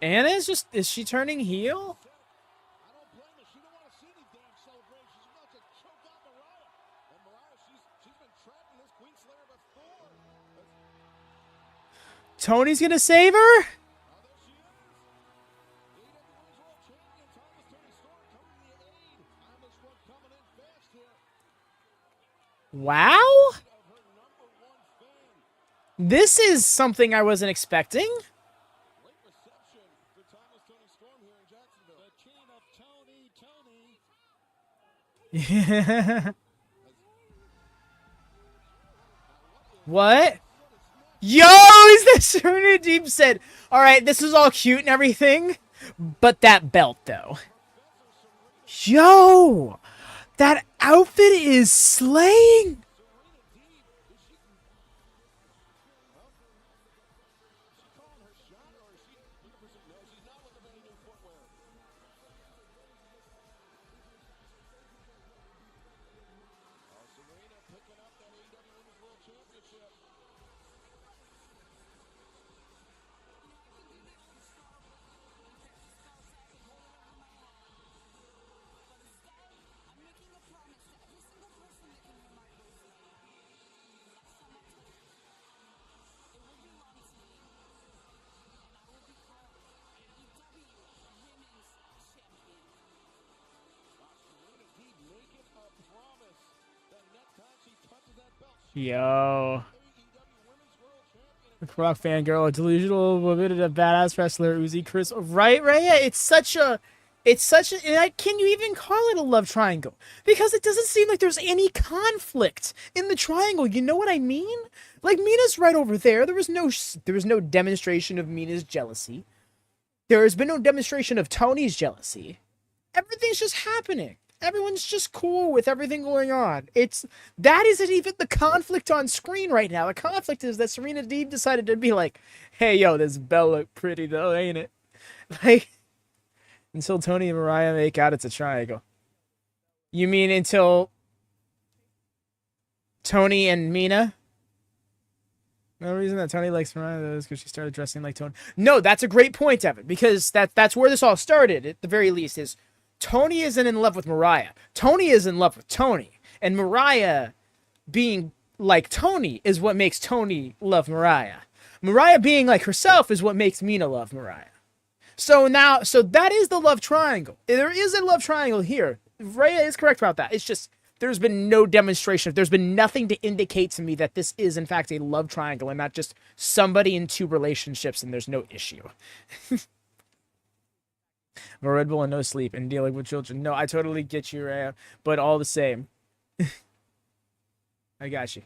Anna is she turning heel? Tony's gonna save her? Wow! This is something I wasn't expecting. Yeah. What? Yo, is this Serena Deep said, all right, this is all cute and everything, but that belt, though. Yo, that outfit is slaying. Yo. The Rock fangirl, a delusional woman, a badass wrestler, Uzi Chris. Right, yeah. It's such a, can you even call it a love triangle? Because it doesn't seem like there's any conflict in the triangle. You know what I mean? Like Mina's right over there. There was no demonstration of Mina's jealousy. There has been no demonstration of Tony's jealousy. Everything's just happening. Everyone's just cool with everything going on. That isn't even the conflict on screen right now. The conflict is that Serena Deeb decided to be like, hey, yo, this bell look pretty though, ain't it? Like, until Tony and Mariah make out, it's a triangle. You mean until Tony and Mina? No reason that Tony likes Mariah though is because she started dressing like Tony. No, that's a great point, Evan, because that's where this all started, at the very least, is Tony isn't in love with Mariah. Tony is in love with Tony. And Mariah being like Tony is what makes Tony love Mariah. Mariah being like herself is what makes Mina love Mariah. So that is the love triangle. There is a love triangle here. Rhea is correct about that. It's just, there's been no demonstration. There's been nothing to indicate to me that this is, in fact, a love triangle and not just somebody in two relationships and there's no issue. a Red Bull and no sleep and dealing with children. No, I totally get you, Raya, but all the same. I got you.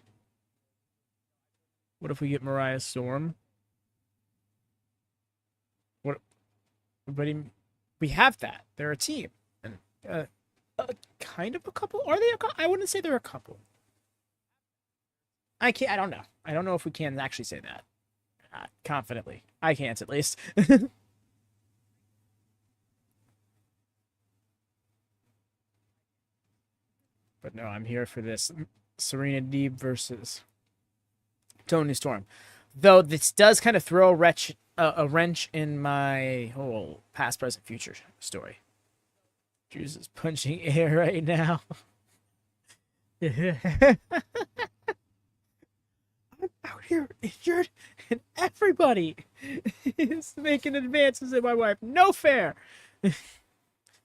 What if we get Mariah Storm? What? But we have that. They're a team. And kind of a couple. Are they a couple? I wouldn't say they're a couple. I don't know. I don't know if we can actually say that confidently. I can't, at least. But no, I'm here for this. Serena Deeb versus Toni Storm. Though this does kind of throw a wrench in my whole past, present, future story. Drews is punching air right now. I'm out here injured, and everybody is making advances in my wife. No fair.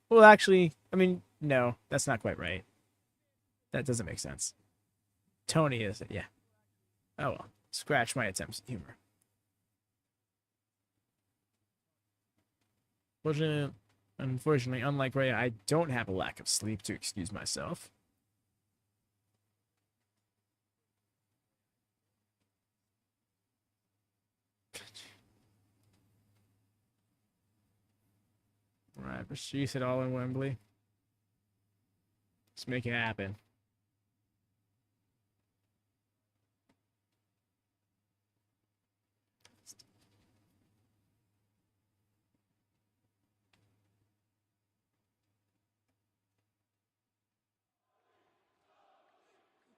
Well, actually, I mean, no, that's not quite right. That doesn't make sense. Tony is, yeah. Oh well, scratch my attempts at humor. Unfortunately, unlike Ray, I don't have a lack of sleep to excuse myself. Right, but she said all in Wembley. Let's make it happen.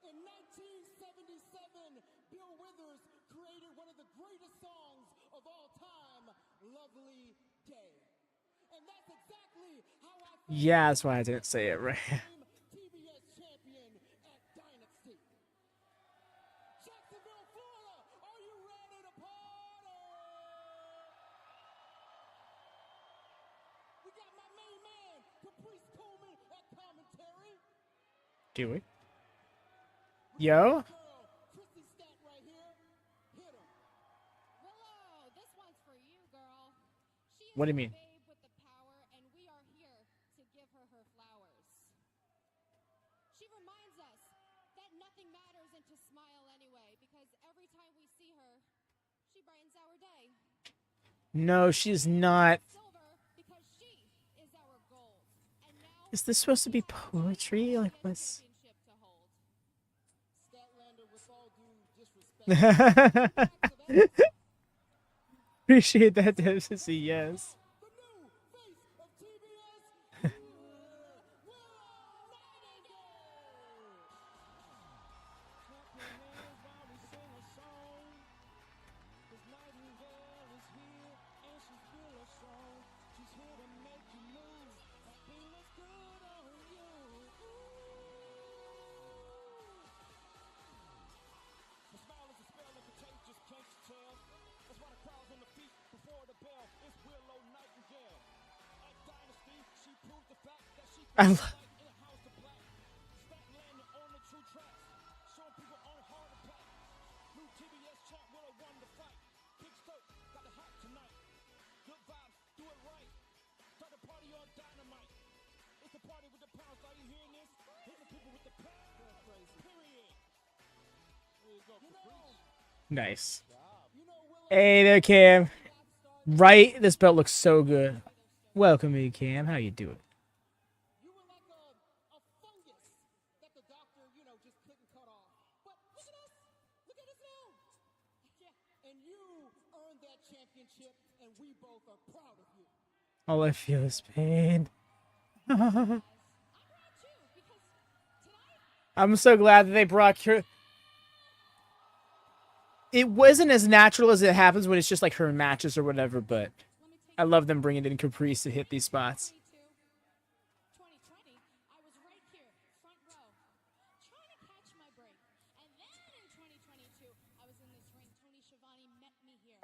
In 1977, Bill Withers created one of the greatest songs of all time, Lovely Day. And that's exactly how I felt. Yeah, that's why I didn't say it right. TBS champion at Dynasty. Jacksonville, Florida, are you ready to party? We got my main man, Caprice Coleman at commentary. Do we? Yo? Girl, Chrissy Stat right here. Hit him. Willow, this one's for you, girl. She is What do you a mean? babe with the power, and we are here to give her her flowers. She reminds us that nothing matters and to smile anyway, because every time we see her, she brightens our day. No, she's not. Silver, because she is our gold. And now Is this supposed to be poetry? Like, what's... championship to hold. Statlander, with all due disrespect. Appreciate that, Dempsey, yes. The new face of TBS, Willow Nightingale. Clap your hands while we sing a song. 'Cause Nightingale is here and she's Willow strong. She's here to make you move. Happiness good on you. The smile is a spell and contagious, can't you tell? That's why the crowd's on the feet before the bell. It's Willow Nightingale. At Dynasty, she proved the fact that she I can lo- fight in a house of black. Statlander on the true tracks. Showing people on hard to pack. New TBS champ Willow won the fight. Big Stoke got the hat tonight. Good vibes, do it right. Start the party on Dynamite. It's the party with the pounds. Are you hearing this? Hit the people with the pounds. Period. There you go, Caprice. Nice. You know, Willow. Hey there, Cam. Right? This belt looks so good. Welcome in, Cam. How you doing? You were like a fungus that the doctor, just couldn't cut off. But look at us. Look at us now. Yeah. And you earned that championship, and we both are proud of you. All I feel is pain. I'm proud too, because tonight I'm so glad that they brought her. It wasn't as natural as it happens when it's just like her matches or whatever, but I love them bringing in Caprice to hit these spots. 2020, I was right here, front row, trying to catch my break. And then in 2022, I was in this ring. Tony Schiavone met me here.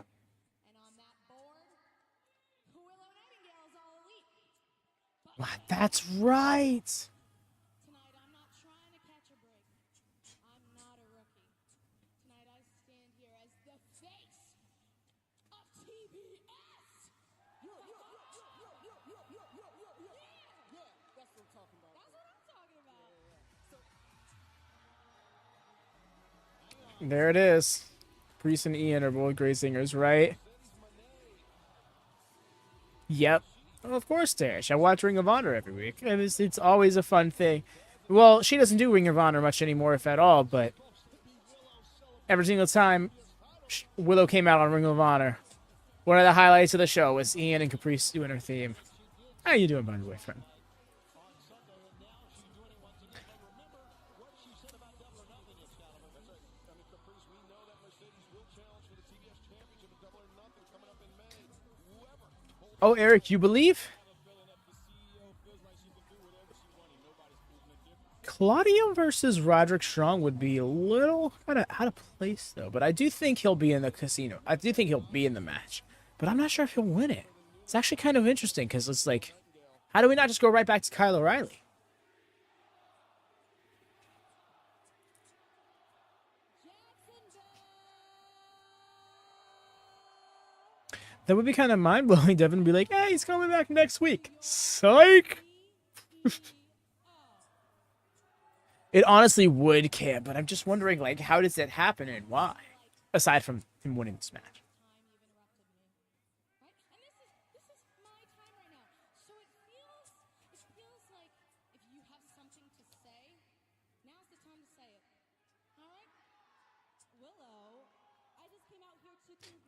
And on that board, Willow Nightingale's all elite. But Wow, that's right. tonight, I'm not trying to catch a break. I'm not a rookie. Tonight, I stand here as the face of TBS. Yo, There it is. Priest and Ian are both great singers, right? Yep. Well, of course, Dash. I watch Ring of Honor every week. It's always a fun thing. Well, she doesn't do Ring of Honor much anymore, if at all, but every single time Willow came out on Ring of Honor, one of the highlights of the show was Ian and Caprice doing her theme. How you doing, by the way, friend? Oh, Eric, you believe? Claudio versus Roderick Strong would be a little kind of out of place, though. But I do think he'll be in the casino. I do think he'll be in the match. But I'm not sure if he'll win it. It's actually kind of interesting because it's like, how do we not just go right back to Kyle O'Reilly? That would be kind of mind-blowing. Devin would be like, hey, he's coming back next week. Psych! It honestly would, Cam, but I'm just wondering, like, how does that happen and why? Aside from him winning this match.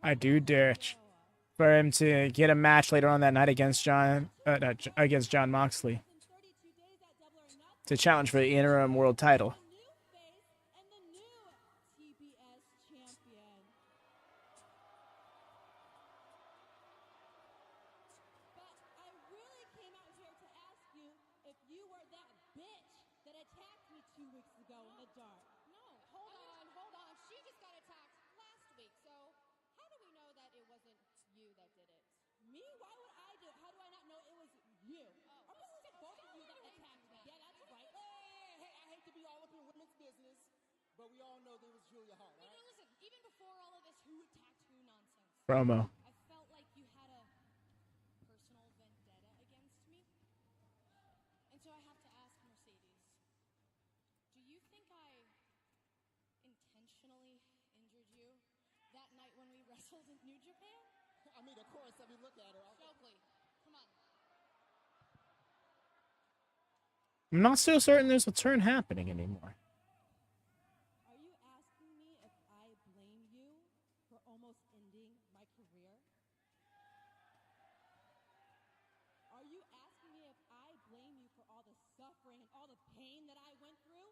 I do dare for him to get a match later on that night against John Moxley to challenge for the interim world title. Promo. I felt like you had a personal vendetta against me. And so I have to ask Mercedes, do you think I intentionally injured you that night when we wrestled in New Japan? I mean, of course, I mean, look at her. Stokely, come on. I'm not so certain there's a turn happening anymore. Are you asking me if I blame you for almost ending my career? Are you asking me if I blame you for all the suffering and all the pain that I went through?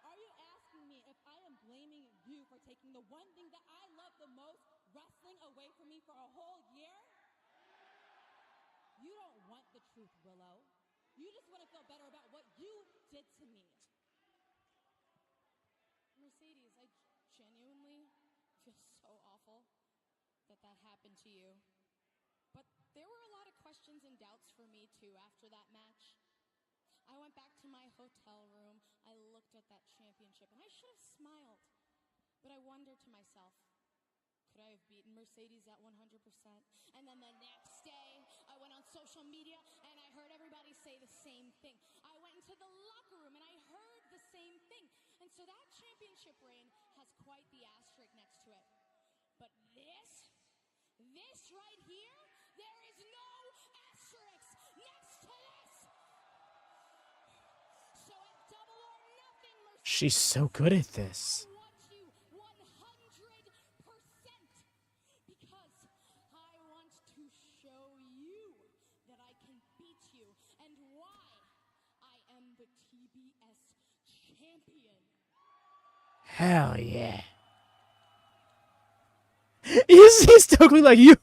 Are you asking me if I am blaming you for taking the one thing that I love the most, wrestling, away from me for a whole year? You don't want the truth, Willow. You just want to feel better about what you did to me. Mercedes, I genuinely feel so awful that that happened to you. But there were a lot of questions and doubts for me too after that match. I went back to my hotel room, I looked at that championship, and I should have smiled. But I wondered to myself, could I have beaten Mercedes at 100%? And then the next day, I went on social media and I heard everybody say the same thing. I went into the locker room and I heard the same thing. And so that championship reign has quite the asterisk next to it. But this right here, there is no asterisk next to this. So at Double or Nothing, Mercedes, She's so good at this. I want you 100%. Because I want to show you that I can beat you and why I am the TBS champion. Hell yeah. He's totally like, you're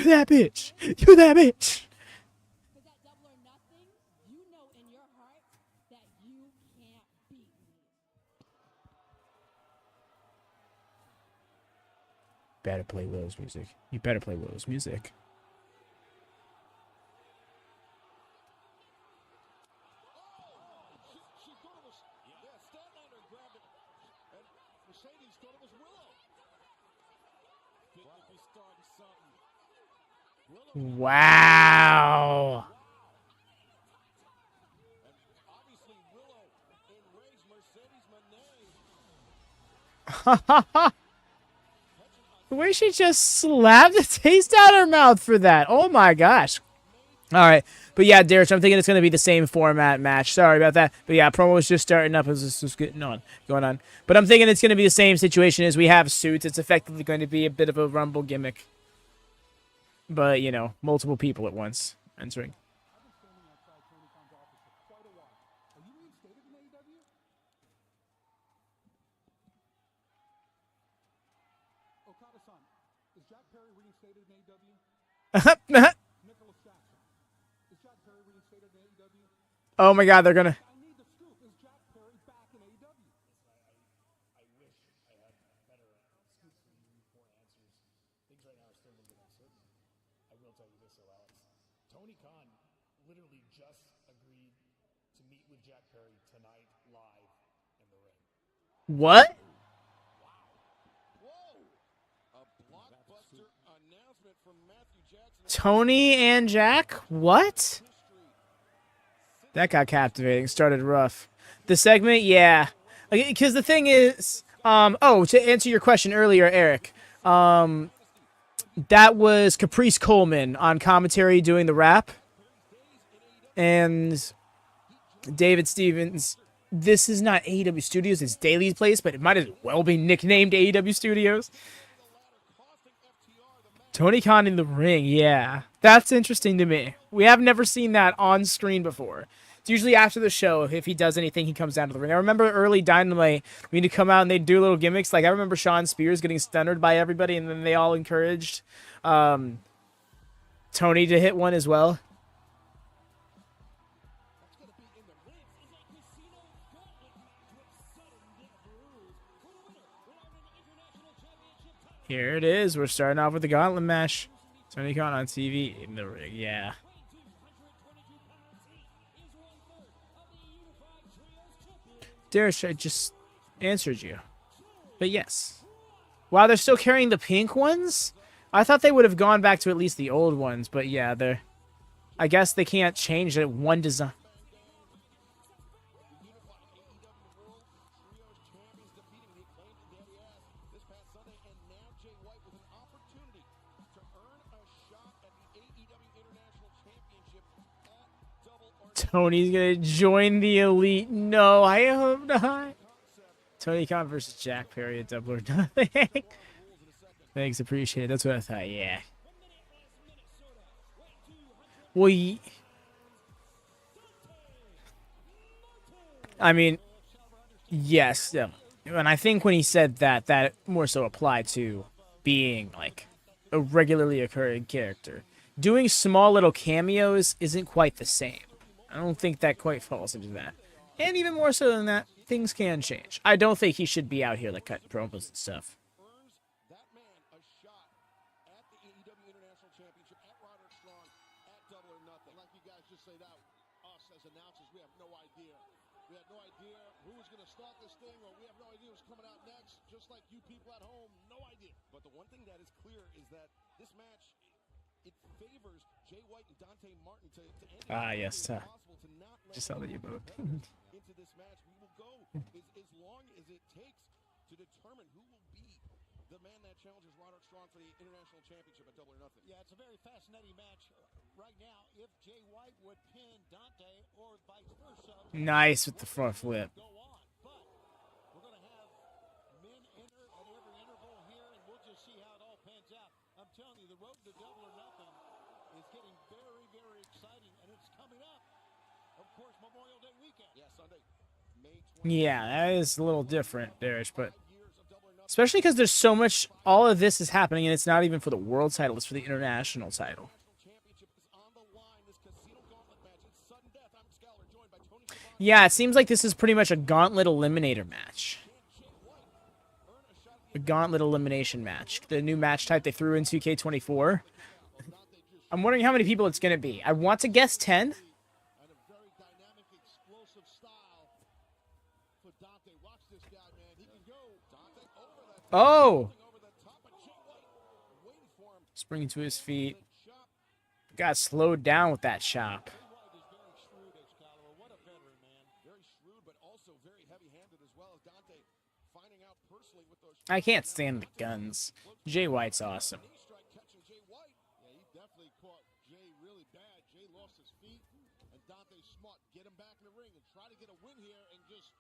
that bitch. You're that bitch. Because at Double or Nothing, you know in your heart that you can't beat me. Better play Willow's music. You better play Willow's music. She thought it was, Statlander grabbed it, and Mercedes thought it was Willow. Think if he's starting something. Wow. And obviously Willow enraged Mercedes Moné The way she just slapped the taste out of her mouth for that. Oh my gosh. All right. But yeah, Derek, I'm thinking it's going to be the same format match. Sorry about that. But yeah, promo was just starting up as this was going on. But I'm thinking it's going to be the same situation as we have suits. It's effectively going to be a bit of a Rumble gimmick. But, you know, multiple people at once entering. Oh my God, they're gonna. Tony Khan literally just agreed to meet with Jack Perry tonight live in the ring. What? Tony and Jack? What? That got captivating. Started rough. The segment, yeah. Because the thing is, to answer your question earlier, Eric, that was Caprice Coleman on commentary doing the rap. And David Stevens, this is not AEW Studios, it's Daily's Place, but it might as well be nicknamed AEW Studios. Tony Khan in the ring, yeah. That's interesting to me. We have never seen that on screen before. It's usually after the show, if he does anything, he comes down to the ring. I remember early Dynamite, we need to come out and they'd do little gimmicks. Like, I remember Shawn Spears getting stunnered by everybody, and then they all encouraged Tony to hit one as well. Here it is. We're starting off with the gauntlet match. Tony Khan on TV in the ring. Yeah. Darish, I just answered you. But yes. Wow, they're still carrying the pink ones? I thought they would have gone back to at least the old ones. But yeah, they're... I guess they can't change that one design. Tony's gonna join the Elite. No, I hope not. Tony Khan versus Jack Perry at Double or Nothing. Thanks, appreciate it. That's what I thought. Yeah. Well, I mean, yes, yeah. And I think when he said that, that more so applied to being like a regularly occurring character. Doing small little cameos isn't quite the same. I don't think that quite falls into that. And even more so than that, things can change. I don't think he should be out here like cutting promos and stuff. That man a shot at the AEW International Championship at Roderick at Double or Nothing. Like you guys just laid out, us as announcers, we have no idea. We have no idea who was going to start this thing, or we have no idea who's coming out next. Just like you people at home, no idea. But the one thing that is clear is that this match, it favors Jay White and Dante Martin to end it. Yes. Just saw that you both. Into this match, we will go as long as it takes to determine who will be the man that challenges Roderick Strong for the International Championship at Double or Nothing. Yeah, it's a very fascinating match right now. If Jay White would pin Dante or vice versa. Nice with the front flip. Go on, but we're going to have men enter at every interval here, and we'll just see how it all pans out. I'm telling you, the road to Double or Nothing is getting very, very exciting, and it's coming up. Of course, Memorial Day weekend. Yeah, Sunday, May 20th. Yeah, that is a little different, Darish, but especially because there's so much, all of this is happening, and it's not even for the world title, it's for the international title. Yeah, it seems like this is pretty much a gauntlet eliminator match. A gauntlet elimination match. The new match type they threw in 2K24. I'm wondering how many people it's going to be. I want to guess 10. Oh! Springing to his feet. Got slowed down with that chop. I can't stand the guns. Jay White's awesome. Knee strike catching Jay White. Yeah, he definitely caught Jay really bad. Jay lost his feet, and Dante Smart get him back in the ring and try to get a win here and just,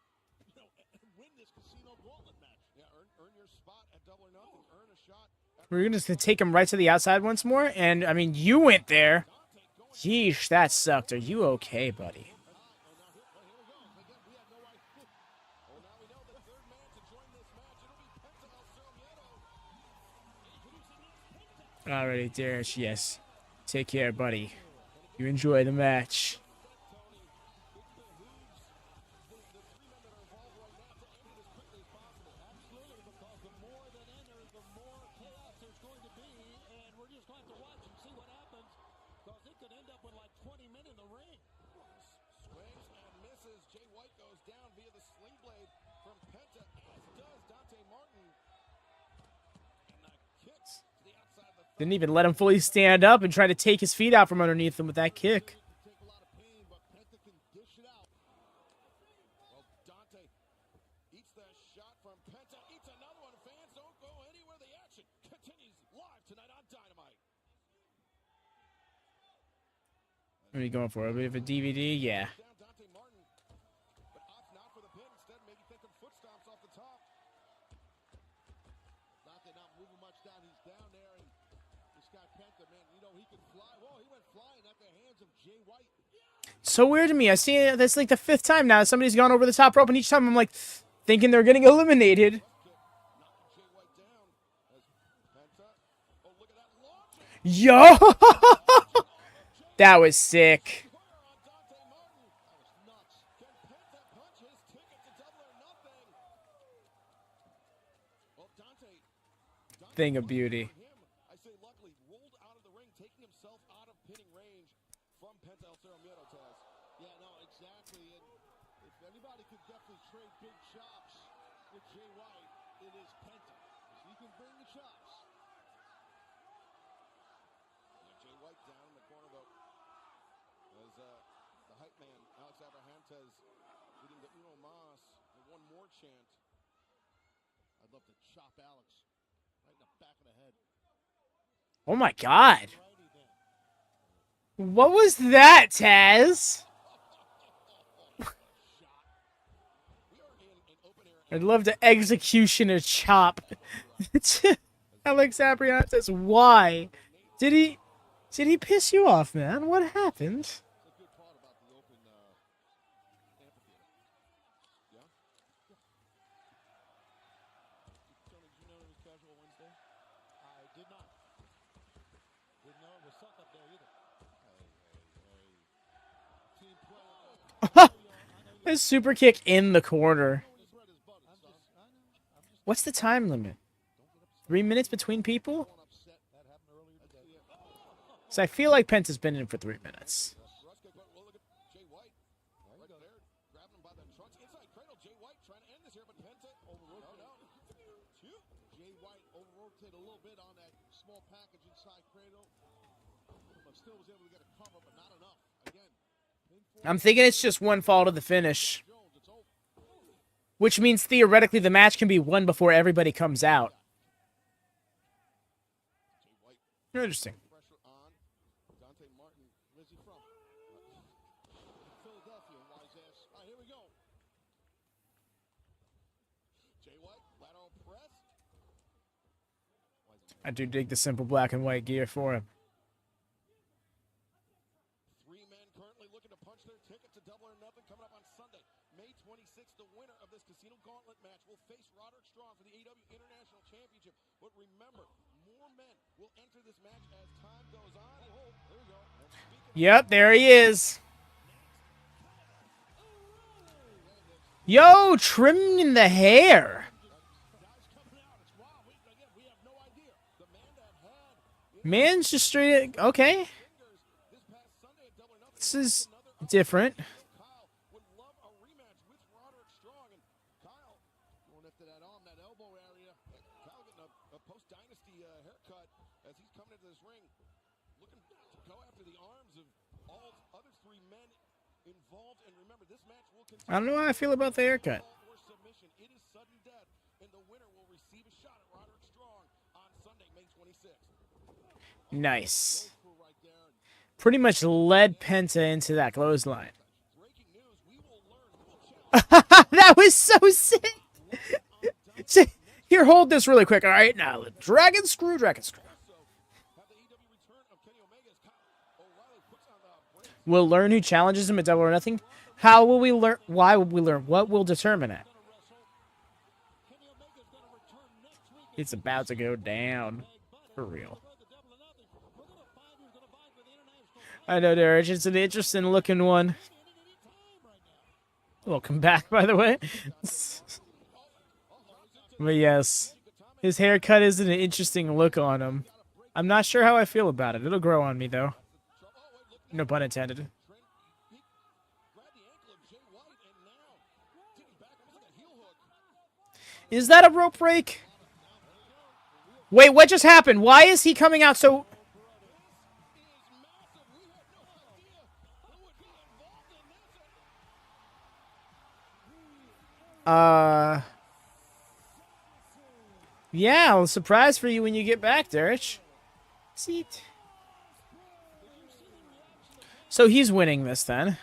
win this casino gauntlet match. Yeah, earn your spot at Double or Nothing. Earn a shot. We're just gonna take him right to the outside once more, and I mean, you went there. Yeesh, that sucked. Are you okay, buddy? Alrighty, Darius, yes. Take care, buddy. You enjoy the match. Didn't even let him fully stand up and try to take his feet out from underneath him with that kick. Take a lot of pain, but Penta can dish it out. Well, Dante eats that shot from Penta, eats another one. Fans don't go anywhere. The action continues live tonight on Dynamite. What are you going for? A bit of a DVD? Yeah. Down Dante Martin, but opts not for the pin. Instead, maybe thinking foot stomps off the top. Dante not moving much down. He's down there, and this guy Penta, man, he could fly. Whoa, he went flying at the hands of Jay White. So weird to me. I see it. That's like the 5th time now. Somebody's gone over the top rope, and each time I'm like thinking they're getting eliminated. Knocking Jay White down as Penta. Oh, look at that launch. Yo! That was sick. On Dante Martin. That was nuts. Can Penta punch his ticket to Double or Nothing? Well, Dante Thing of beauty. him, I say luckily, rolled out of the ring, taking himself out of pinning range from Penta El Cero Miedo, Taz. Yeah, no, exactly. And if anybody could definitely trade big chops with Jay White, it is Penta. He can bring the chops. Yeah, Jay White down in the corner, though. As the hype man, Alex Abrahantes, leading the Uno Mas, the one more chant. I'd love to chop Alex right in the back of the head. Oh my god. Righty then. What was that, Taz? We are in an open air. I'd love to execution a chop. Alex Abriantes, why? Did he piss you off, man? What happened? That's a good part about the open amphitheater. Yeah? Tony, did you know it was Casual Wednesday? I did not. Didn't know it was suck up there either. Hey. Team player. A super kick in the corner. He's read his buttons, son. What's the time limit? 3 minutes between people? Don't upset. That happened earlier today. So I feel like Penta's been in for 3 minutes. Ruska, well, look at Jay White. Right there, grabbing him by the trunks. Inside cradle, Jay White trying to end this here, but Penta overrotated. No. Jay White overrotated a little bit on that small package inside cradle. But still was able to get a cover, but not enough. Again, pinfall. I'm thinking it's just one fall to the finish. Jones, it's over. Which means theoretically the match can be won before everybody comes out. Jay White, Interesting. pressure on. Dante Martin, where's he from? Philadelphia, wise ass. All right, here we go. Jay White, lateral press. I do dig the simple black and white gear for him. 3 men currently looking to punch their ticket to Double or Nothing coming up on Sunday, May 26th. The winner of this Casino Gauntlet match will face Roderick Strong for the AEW International Championship. But remember, more men will enter this match as time goes on. Oh, there we go. And speaking Yep, there he is. Yo, trimming the hair. guys coming out, it's wild. We have no idea. The man that had Man's just straight. Okay. fingers this past Sunday at Double or Nothing. This is different. Kyle would love a rematch with Roderick Strong. And Kyle going after that arm, that elbow area. Kyle getting a post-dynasty haircut as he's coming into this ring. Looking to go after the arms of all other 3 men involved. And remember, this match will continue. I don't know how I feel about the haircut. Or submission. It is sudden death, and the winner will receive a shot Nice. Pretty much led Penta into that clothesline. That was so sick. Here, hold this really quick. All right, now dragon screw. We'll learn who challenges him at Double or Nothing. How will we learn? Why will we learn? What will determine it? It's about to go down. For real. I know, Derek. It's an interesting looking one. Welcome back, by the way. But yes, his haircut is an interesting look on him. I'm not sure how I feel about it. It'll grow on me, though. No pun intended. Is that a rope break? Wait, what just happened? Why is he coming out so... Yeah, a surprise for you when you get back, Derek. Seat. So he's winning this then.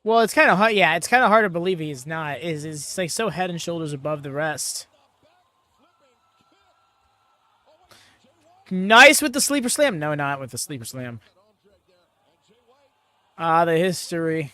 Well, it's kind of hard. Yeah, it's kind of hard to believe he's not. Is like so head and shoulders above the rest. Nice with the sleeper slam. No, not with the sleeper slam. Ah, the history.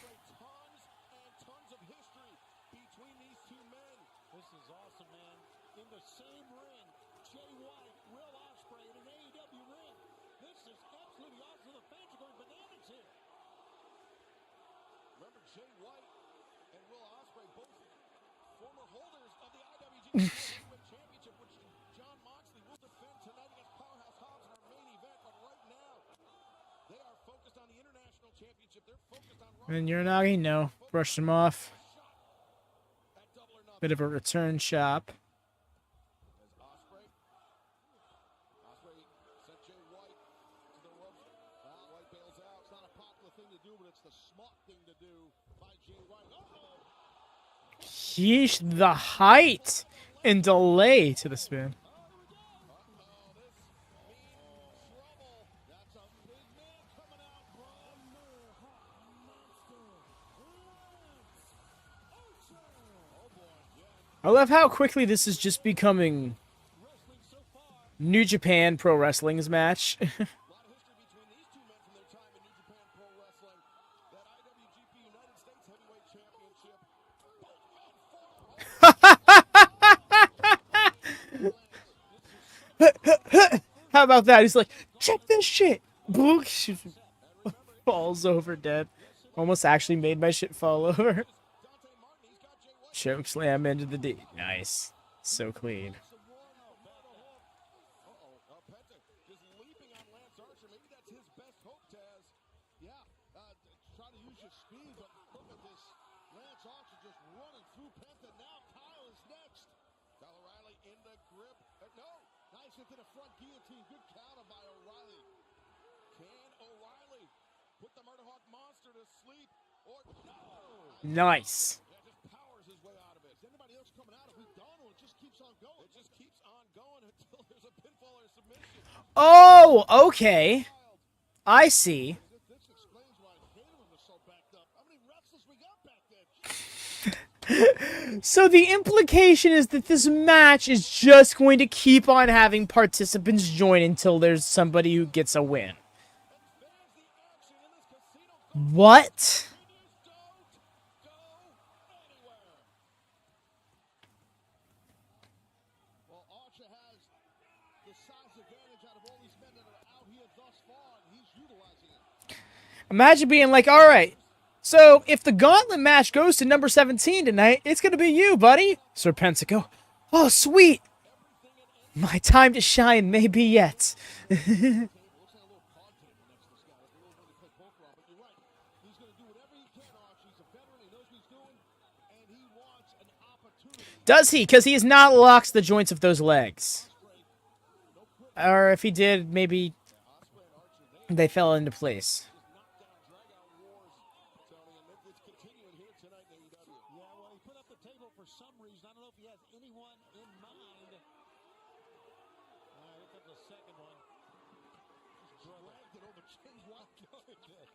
Championship, which John Moxley will defend tonight against Powerhouse Hobbs in our main event. But right now, they are focused on the international championship. They're focused on. And Uranagi, no, brushed him off. Bit of a return chop. Ospreay sent Jay White to the ropes. White bails out. It's not a popular thing to do, but it's the smart thing to do by Jay White. Yeesh, the height and delay to the spin. I love how quickly this is just becoming New Japan Pro Wrestling's match. How about that? He's like, check this shit. Falls over dead. Almost actually made my shit fall over. Choke slam into the D. Nice. So clean. Into the front guillotine. Good counter by O'Reilly. Can O'Reilly put the Murder Hawk monster to sleep or no? Nice. Yeah, just powers his way out of it. Is anybody else coming out? If we don't, it just keeps on going. It just keeps on going until there's a pinfall or a submission. Oh, okay. I see. This explains why Tatum was so backed up. How many wrestlers we got back there? So the implication is that this match is just going to keep on having participants join until there's somebody who gets a win. What? Well, Archer has the size advantage out of all these men that are out here thus far, and he's utilizing it. Imagine being like, all right, so if the gauntlet match goes to number 17 tonight, it's going to be you, buddy. Sir Pensacola. Oh, sweet. My time to shine may be yet. Looks like a little pod table next to this guy. Like a little one they play poker on. But you're right. He's going to do whatever he can, Archie. He's a veteran. He knows what he's doing. And he wants an opportunity. Does he? Because he has not locked the joints of those legs. Or if he did, maybe they fell into place. Knockdown, drag-out wars, Tony. And it's continuing here tonight in AEW. Yeah, well, he put up the table for some reason. I don't know if he has anyone in mind. Here comes the second one. Just dragged it over Jay White. No, it did.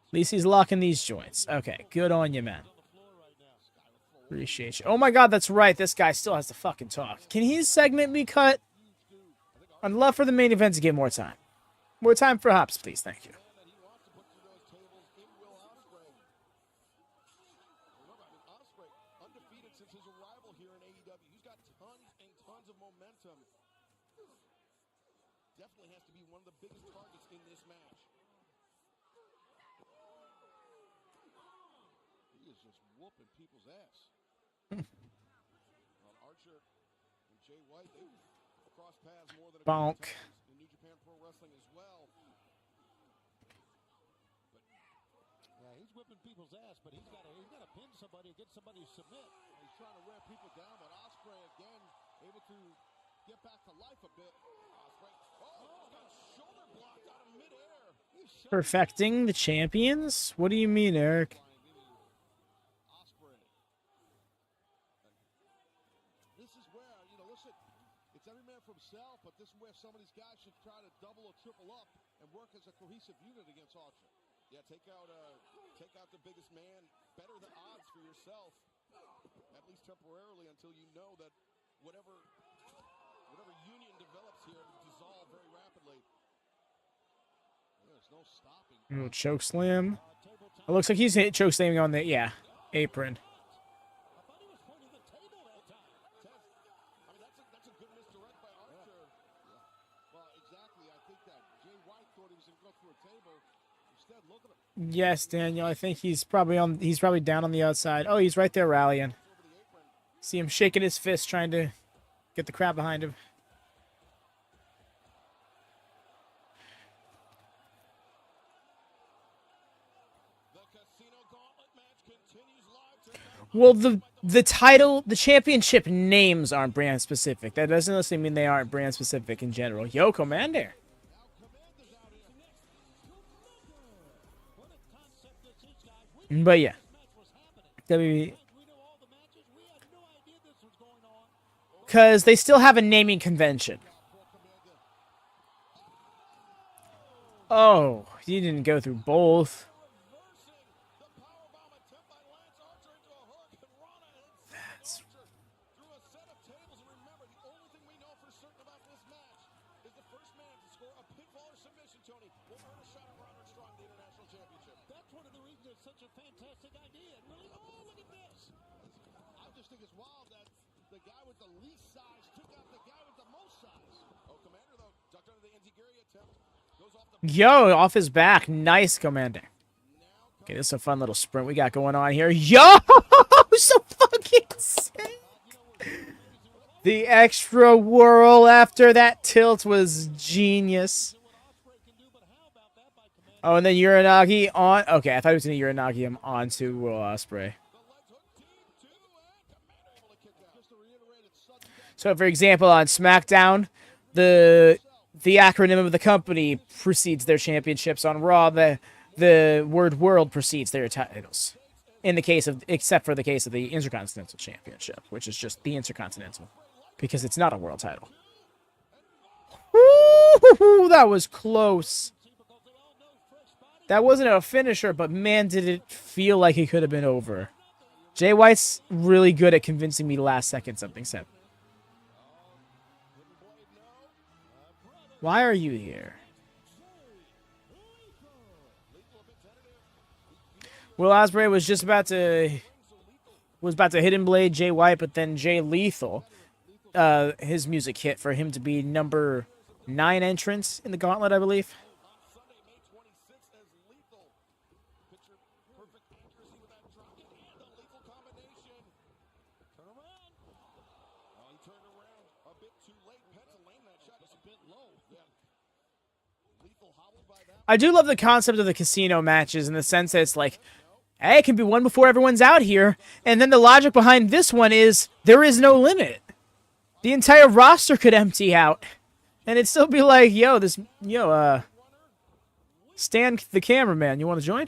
At least he's locking these joints. Okay, good on you, man. Appreciate you. Oh my god, that's right. This guy still has to fucking talk. Can his segment be cut? I'd love for the main event to get more time. More time for Hobbs, please. Thank you. That he wants to put through those tables in Will Ospreay. Remember, I mean, Ospreay, undefeated since his arrival here in AEW. He's got tons and tons of momentum. Definitely has to be one of the biggest targets in this match. He is just whooping people's ass. Archer and Jay White, they cross paths more than a couple Bonk. times in New Japan Pro Wrestling as well. Yeah, he's whipping people's ass, but he's got to pin somebody, get somebody to submit. He's trying to wear people down, but Ospreay again able to get back to life a bit. Ospreay, got shoulder blocked out of midair. Perfecting the champions? What do you mean, Eric? Ospreay. This is where, listen, it's every man for himself, but this is where some of these guys should try to double or triple up and work as a cohesive unit against Archer. Yeah, take out the biggest man, better the odds for yourself, at least temporarily, until you know that whatever union develops here will dissolve very rapidly. There's no stopping. Little choke slam. It looks like he's hit choke slamming on the apron. I thought he was pointing the table that time. I mean, that's a good misdirect by Archer. Yeah. Well, exactly. I think that Jay White thought he was going to go through a table. Instead, look at him Yes, Daniel. I think he's probably down on the outside. Oh, he's right there rallying. over the apron. See him shaking his fist, trying to get the crowd behind him. The Casino Gauntlet match continues live tonight. Well, the title, the championship names aren't brand specific. That doesn't necessarily mean they aren't brand specific in general. Yo, Commander. But yeah, because they still have a naming convention. Oh, you didn't go through both. That's Through a set of tables, and remember, the only thing we know for certain about this match is the first man to score a pinfall or submission, Tony, will earn a shot at Roderick Strong, the International Championship. That's one of the reasons it's such a fantastic idea. It really, oh, look at this. I just think it's wild that the guy with the least size took out the guy with the most size. Oh, Commander, though, ducked under the Enziguri attempt. Goes off the Yo, off his back. Nice, Commander. Okay, this is a fun little sprint we got going on here. Yo, so fucking sick. The extra whirl after that tilt was genius. Oh, and then Uranagi on. Okay, I thought he was going to Uranagi him onto Will Ospreay. So, for example, on SmackDown, the acronym of the company precedes their championships. On Raw, the word world precedes their titles. Except for the case of the Intercontinental Championship, which is just the Intercontinental, because it's not a world title. Woo, that was close. That wasn't a finisher, but man, did it feel like it could have been over. Jay White's really good at convincing me last second something said. Why are you here? Will Ospreay was just about to hidden blade Jay White, but then Jay Lethal, his music hit for him to be number 9 entrance in the gauntlet, I believe. Sunday, May 26th, as Lethal. Picture perfect accuracy with that drop kick and the I do love the concept of the casino matches in the sense that it's like, hey, it can be won before everyone's out here. And then the logic behind this one is there is no limit. The entire roster could empty out. And it'd still be like, Stan the cameraman, you want to join?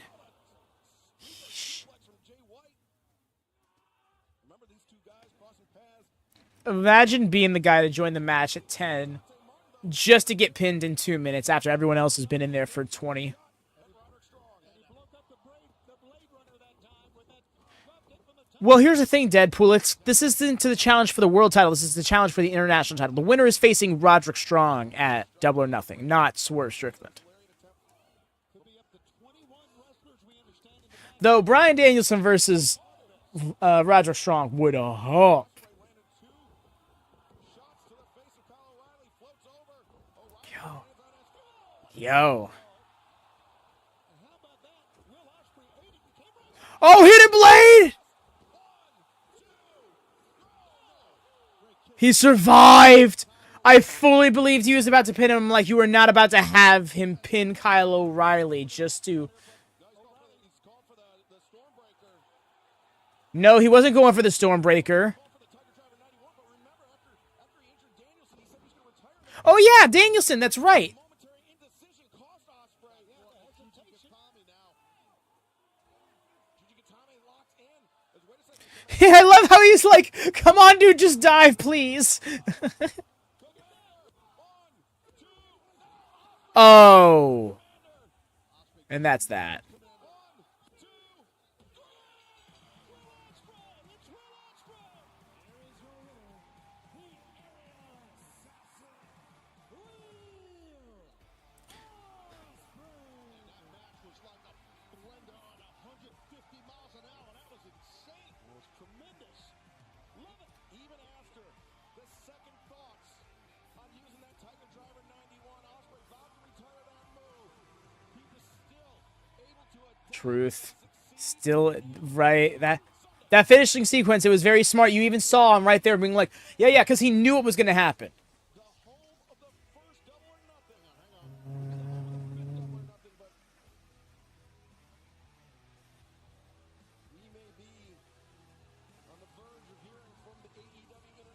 Imagine being the guy to join the match at 10 just to get pinned in 2 minutes after everyone else has been in there for 20. Well, here's the thing, Deadpool. This isn't the challenge for the world title. This is the challenge for the international title. The winner is facing Roderick Strong at Double or Nothing, not Swerve Strickland. Though Bryan Danielson versus Roderick Strong would have hump. Yo. Oh, hidden blade! He survived! I fully believed he was about to pin him. Like, you were not about to have him pin Kyle O'Reilly just to... No, he wasn't going for the Stormbreaker. Oh, yeah, Danielson, that's right. Yeah, I love how he's like, come on, dude, just dive, please. Oh. And that's that. Truth. Still right. That finishing sequence, it was very smart. You even saw him right there being like, yeah, because he knew it was going to happen.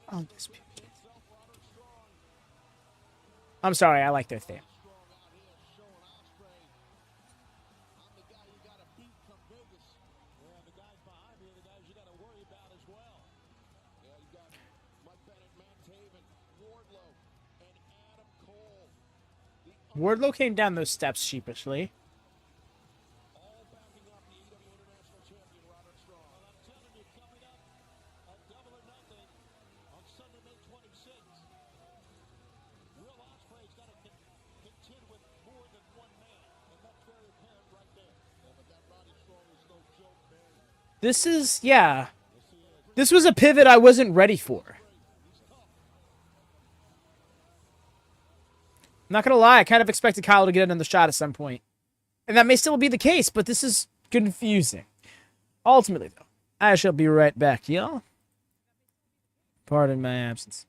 Undisputed. I'm sorry, I like their theme. Wardlow came down those steps sheepishly. This is, yeah. This was a pivot I wasn't ready for. I'm not going to lie, I kind of expected Kyle to get another shot at some point. And that may still be the case, but this is confusing. Ultimately, though, I shall be right back, y'all. Pardon my absence.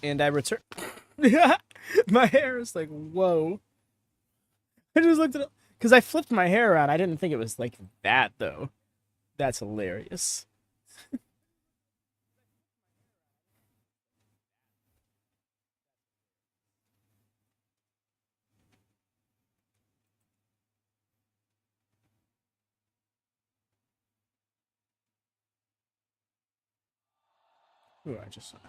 And I return. My hair is like, whoa. I just looked at it because I flipped my hair around. I didn't think it was like that though. That's hilarious. Ooh, I just saw it.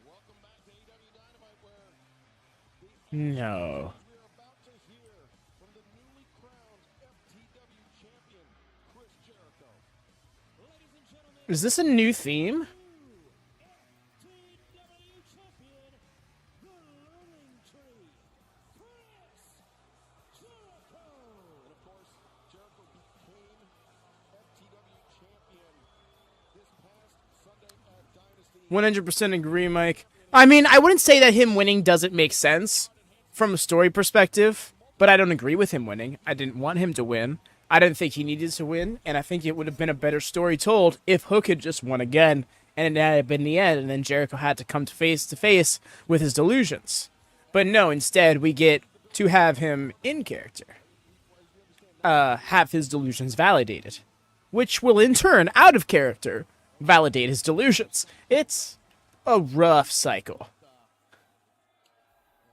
Welcome back to AEW Dynamite, where No. we're about to hear from the newly crowned FTW champion, Chris Jericho. Ladies and gentlemen, Is this a new theme? FTW champion, the Learning Tree, Chris Jericho. and of course, Jericho became FTW champion this past Sunday at Dynasty. 100% agree, Mike. I mean, I wouldn't say that him winning doesn't make sense from a story perspective, but I don't agree with him winning. I didn't want him to win. I didn't think he needed to win, and I think it would have been a better story told if Hook had just won again, and it had been the end, and then Jericho had to come to face with his delusions. But no, instead, we get to have him in character. Have his delusions validated, which will in turn, out of character, validate his delusions. It's a rough cycle.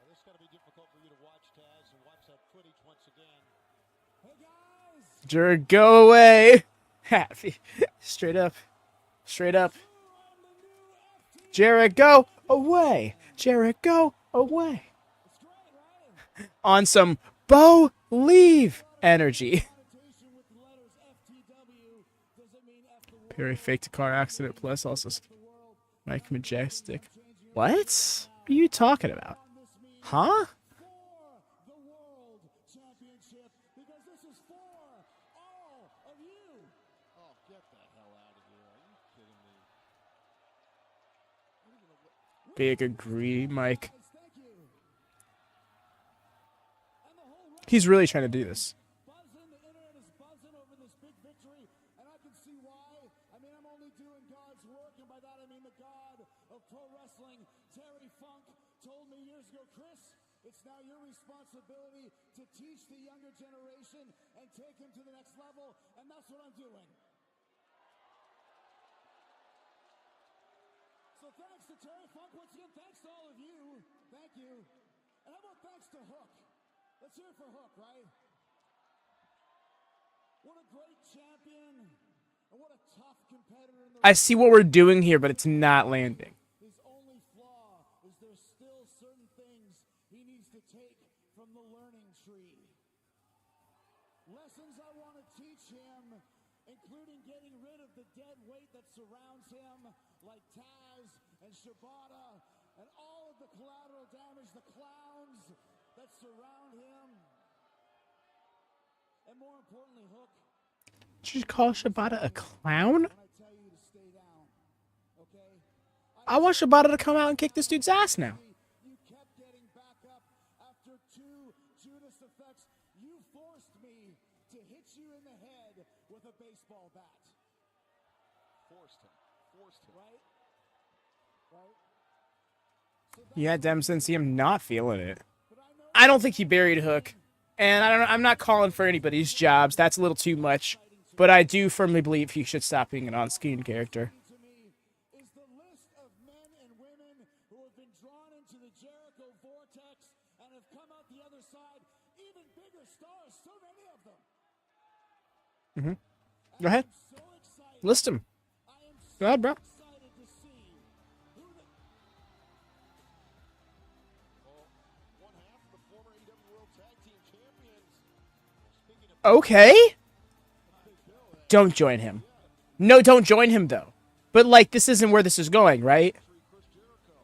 This is going to be difficult for you to watch, Taz, and watch that footage once again. Jared, go away. Happy. Straight up. Straight up. Jared, go away. Jared, go away. On some Bo leave energy. Perry faked a car accident plus also Mike Majestic. What are you talking about? Huh? The World Championship, because this is for all of you. Oh, get the hell out of here. Are you kidding me? I don't even know what... Big agree, Mike. Thank you. And the whole He's really trying to do this. buzzing, the internet is buzzing over this big victory, and I can see why. I mean, I'm only doing God's work, and by that I mean the God of pro wrestling, Terry Funk, told me years ago, Chris, it's now your responsibility to teach the younger generation and take him to the next level, and that's what I'm doing. So thanks to Terry Funk once again. Thanks to all of you. Thank you. And how about thanks to Hook? Let's hear it for Hook, right? What a great champion, and what a tough competitor in the I see what we're doing here, but it's not landing. His only flaw is there's still certain things he needs to take from the learning tree. Lessons I want to teach him, including getting rid of the dead weight that surrounds him, like Taz and Shibata, and all of the collateral damage, the clowns that surround him. And more importantly, Hook, Did you call Shibata a clown? when I tell you to stay down, okay? I want Shibata to come out and kick this dude's ass now. You kept getting back up after 2 Judas effects. You forced me to hit you in the head with a baseball bat. Forced him. Forced him. Right? Right? Yeah, Dempsey, see him not feeling it. I don't think he buried Hook. And I'm not calling for anybody's jobs. That's a little too much. But I do firmly believe he should stop being an on-screen character. To me is the list of men and women who have been drawn into the Jericho vortex and have come out the other side, even bigger stars, so many of them. Go ahead. So excited. List him. I am so Go ahead, bro. excited to see who the Well, one half of the former AEW World Tag Team Champions. Speaking of Okay. Don't join him. No, don't join him, though. But, like, this isn't where this is going, right? Chris Jericho.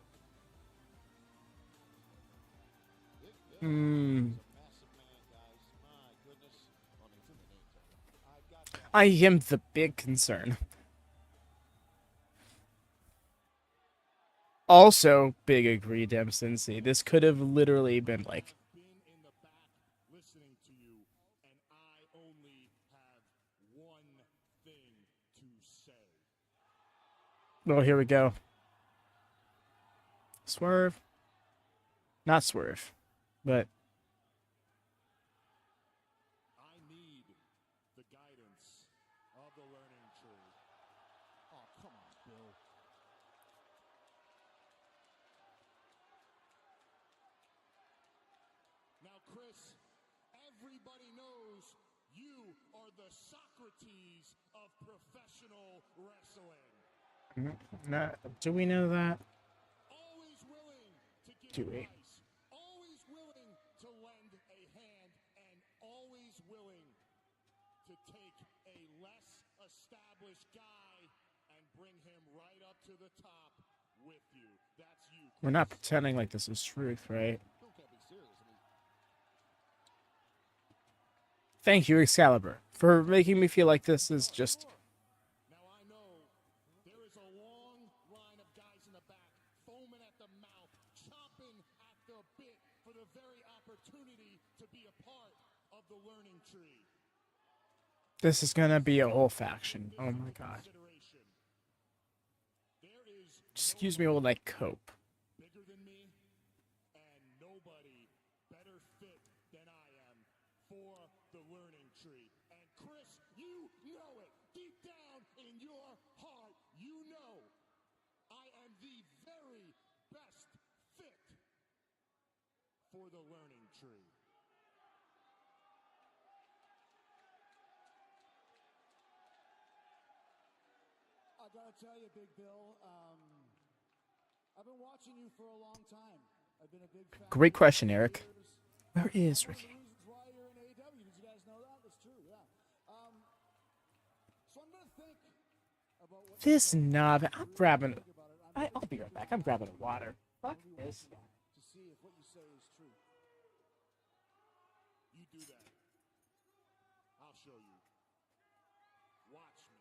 Hmm. Massive man, guys. My goodness. I mean, it's in the name tag. I've got that. I am the big concern. Also, big agree, Dempsey. See, this could have literally been like, Been in the back listening to you, and I only have one thing to say. Oh, here we go. Swerve. Not Swerve, but I need the guidance of the learning tree. Oh, come on, Bill. Now, Chris, everybody knows you are the Socrates of professional wrestling. no, do we know that? Always willing to give Do we? advice, always willing to lend a hand, and always willing to take a less established guy and bring him right up to the top with you. That's you. We're not pretending like this is truth, right? Bill can't be serious. I mean, Thank you, Excalibur, for making me feel like this is just... now I know there is a long line of guys in the back, foaming at the mouth, chomping at the bit for the very opportunity to be a part of the learning tree. This is gonna be a whole faction. Oh my god. Consideration. There is Excuse me while I cope. bigger than me, and nobody better fit than I am for the learning tree. And Chris, you know it. Deep down in your heart, you know I am the very best fit for the learning tree. I gotta tell you, Big Bill, I've been watching you for a long time. I've been a big fan. Great question, Eric. Where is One of Ricky? the reasons why you're in AEW. Did you guys know that? That's true, yeah. So I'm gonna think about what This knob. I'm grabbing... I'll be right back. I'm grabbing water. Fuck this. to see if what you say is true. You do that. I'll show you. Watch me.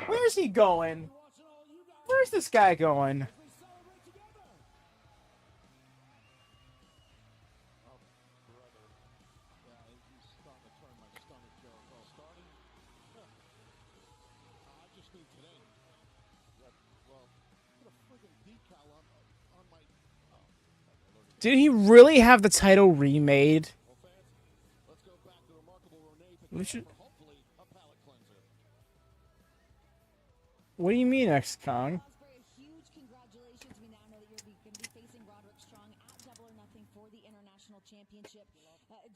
Where's he going? Watching all you guys Where's this guy going? as we celebrate together. Brother. Yeah, he's starting to turn my stomach, Jericho. Starting? I just need today. Yeah, well, put a friggin' decal on my... Oh, Did he really have the title remade? well, fans, let's go back to remarkable Renee We should- for hopefully a palate cleanser. What do you mean, X-Kong? Ospreay, a huge congratulations. We now know that you're going to be facing Roderick Strong at Double or Nothing for the International Championship.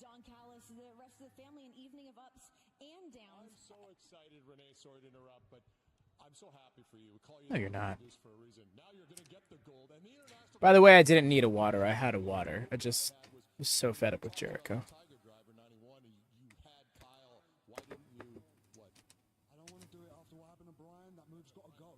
Don Callis, the rest of the family, an evening of ups and I'm downs. so excited, Renee. Sorry to interrupt, but I'm so happy for you. We call you No, the you're not. Gold for a reason. Now you're going to get the gold. And the international By the way, I didn't need a water. I had a water. I just was so fed up with Jericho. Tiger Driver 91. You had Kyle. Why didn't you? What? I don't want to do it after what happened to Brian. That move's got to go.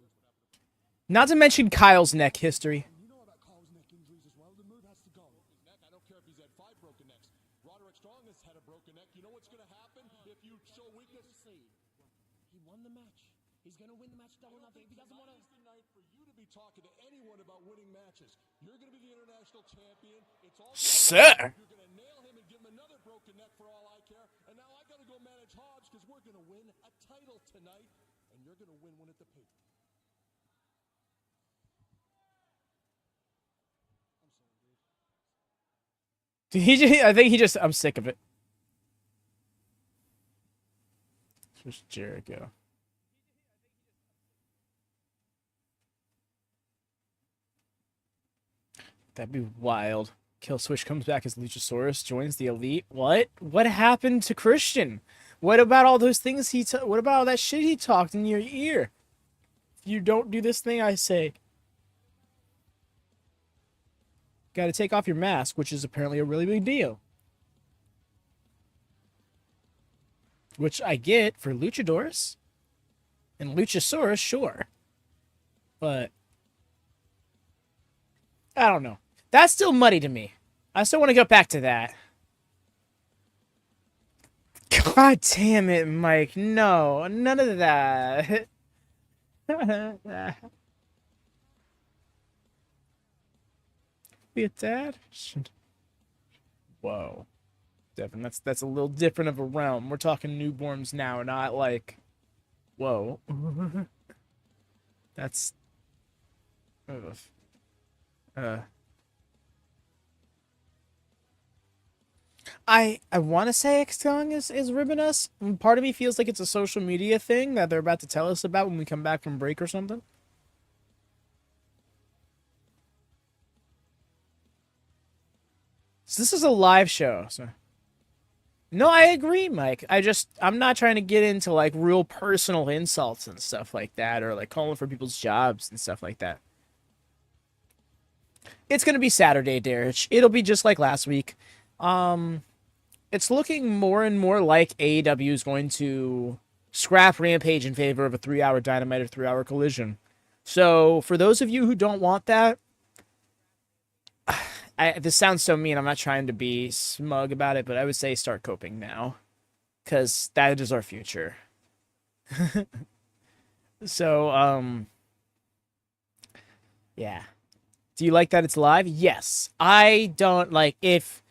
Not to mention Kyle's neck history. You know about Kyle's neck injuries as well. The move has to go. His neck. I don't care if he's had 5 broken necks. Roderick Strong has had a broken neck. You know what's going to happen if you show weakness? He won the match. He's gonna win the match double nothing. If he doesn't want to, Tonight is the night for you to be talking to anyone about winning matches. You're going to be the international champion. It's all Sir! You're going to nail him and give him another broken neck for all I care. And now I got to go manage Hobbs because we're going to win a title tonight, and you're going to win one at the pay. I think he just... I'm sick of it. It's just Jericho. That'd be wild. Kill Switch comes back as Luchasaurus, joins the Elite. What? What happened to Christian? What about all those things what about all that shit he talked in your ear? If you don't do this thing, I say. Got to take off your mask, which is apparently a really big deal. Which I get for luchadors. And Luchasaurus, sure. But I don't know. That's still muddy to me. I still want to go back to that. God damn it, Mike. No, none of that. Be a dad? Whoa. Devin, that's a little different of a realm. We're talking newborns now, not like, whoa. That's, ugh. I want to say X-Kong is ribbing us. Part of me feels like it's a social media thing that they're about to tell us about when we come back from break or something. So this is a live show. So. No, I agree, Mike. I'm not trying to get into like real personal insults and stuff like that, or like calling for people's jobs and stuff like that. It's going to be Saturday, Darich. It'll be just like last week. It's looking more and more like AEW is going to scrap Rampage in favor of a 3-hour Dynamite or 3-hour Collision. So for those of you who don't want that, this sounds so mean. I'm not trying to be smug about it, but I would say start coping now, because that is our future. So, yeah. Do you like that it's live? Yes. I don't like if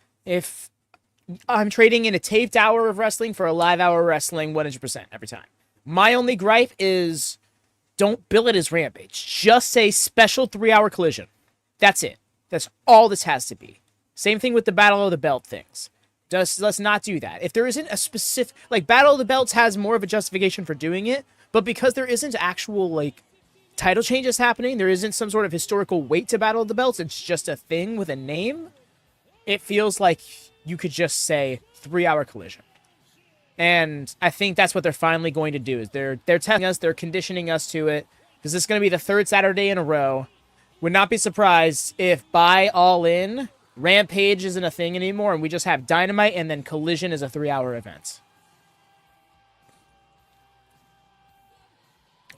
I'm trading in a taped hour of wrestling for a live hour of wrestling 100% every time. My only gripe is don't bill it as Rampage. Just say special 3-hour Collision. That's it. That's all this has to be. Same thing with the Battle of the Belt things. Let's not do that. If there isn't a specific, like, Battle of the Belts has more of a justification for doing it, but because there isn't actual, like, title changes happening, there isn't some sort of historical weight to Battle of the Belts, it's just a thing with a name, it feels like you could just say 3-hour Collision. And I think that's what they're finally going to do, is they're telling us, they're conditioning us to it, because this is going to be the 3rd Saturday in a row. Would not be surprised if by All In, Rampage isn't a thing anymore, and we just have Dynamite, and then Collision is a 3-hour event.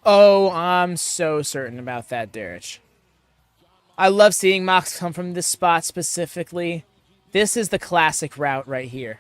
Oh, I'm so certain about that, Darich. I love seeing Mox come from this spot specifically. This is the classic route right here.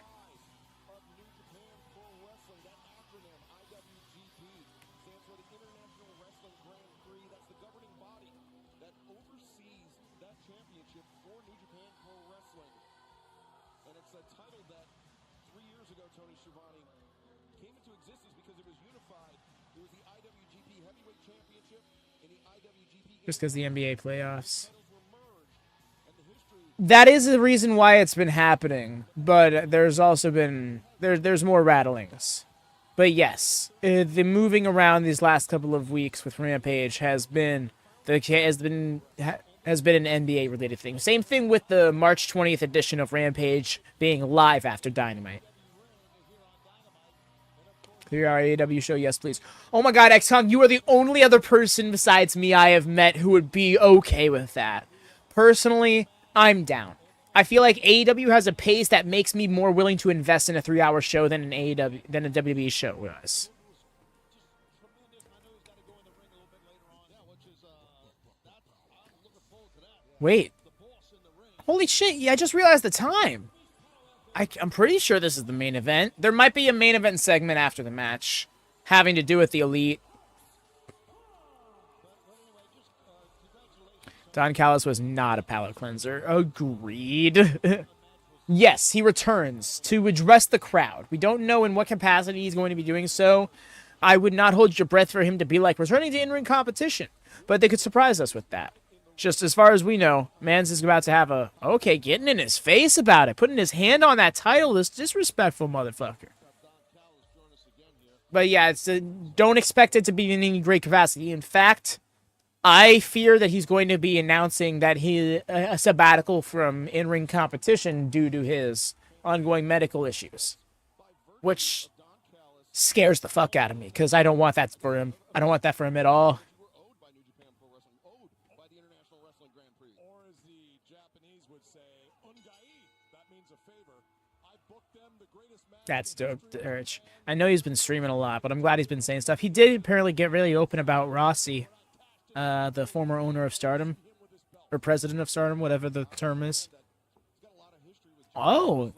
Just because the NBA playoffs. That is the reason why it's been happening, but there's also been there's more rattlings. But yes, the moving around these last couple of weeks with Rampage has been an NBA related thing. Same thing with the March 20th edition of Rampage being live after Dynamite. 3-hour AEW show, yes, please. Oh my god, X-Kong, you are the only other person besides me I have met who would be okay with that. Personally, I'm down. I feel like AEW has a pace that makes me more willing to invest in a 3-hour show than a WWE show was. Wait. Holy shit, yeah, I just realized the time. I'm pretty sure this is the main event. There might be a main event segment after the match having to do with the Elite. Don Callis was not a palate cleanser. Agreed. Yes, he returns to address the crowd. We don't know in what capacity he's going to be doing so. I would not hold your breath for him to be like, returning to in-ring competition. But they could surprise us with that. Just as far as we know, Mans is about to have getting in his face about it, putting his hand on that title, this disrespectful motherfucker. But yeah, don't expect it to be in any great capacity. In fact, I fear that he's going to be announcing that a sabbatical from in-ring competition due to his ongoing medical issues, which scares the fuck out of me because I don't want that for him. I don't want that for him at all. That's dope, Rich. I know he's been streaming a lot, but I'm glad he's been saying stuff. He did apparently get really open about Rossi, the former owner of Stardom, or president of Stardom, whatever the term is. Oh.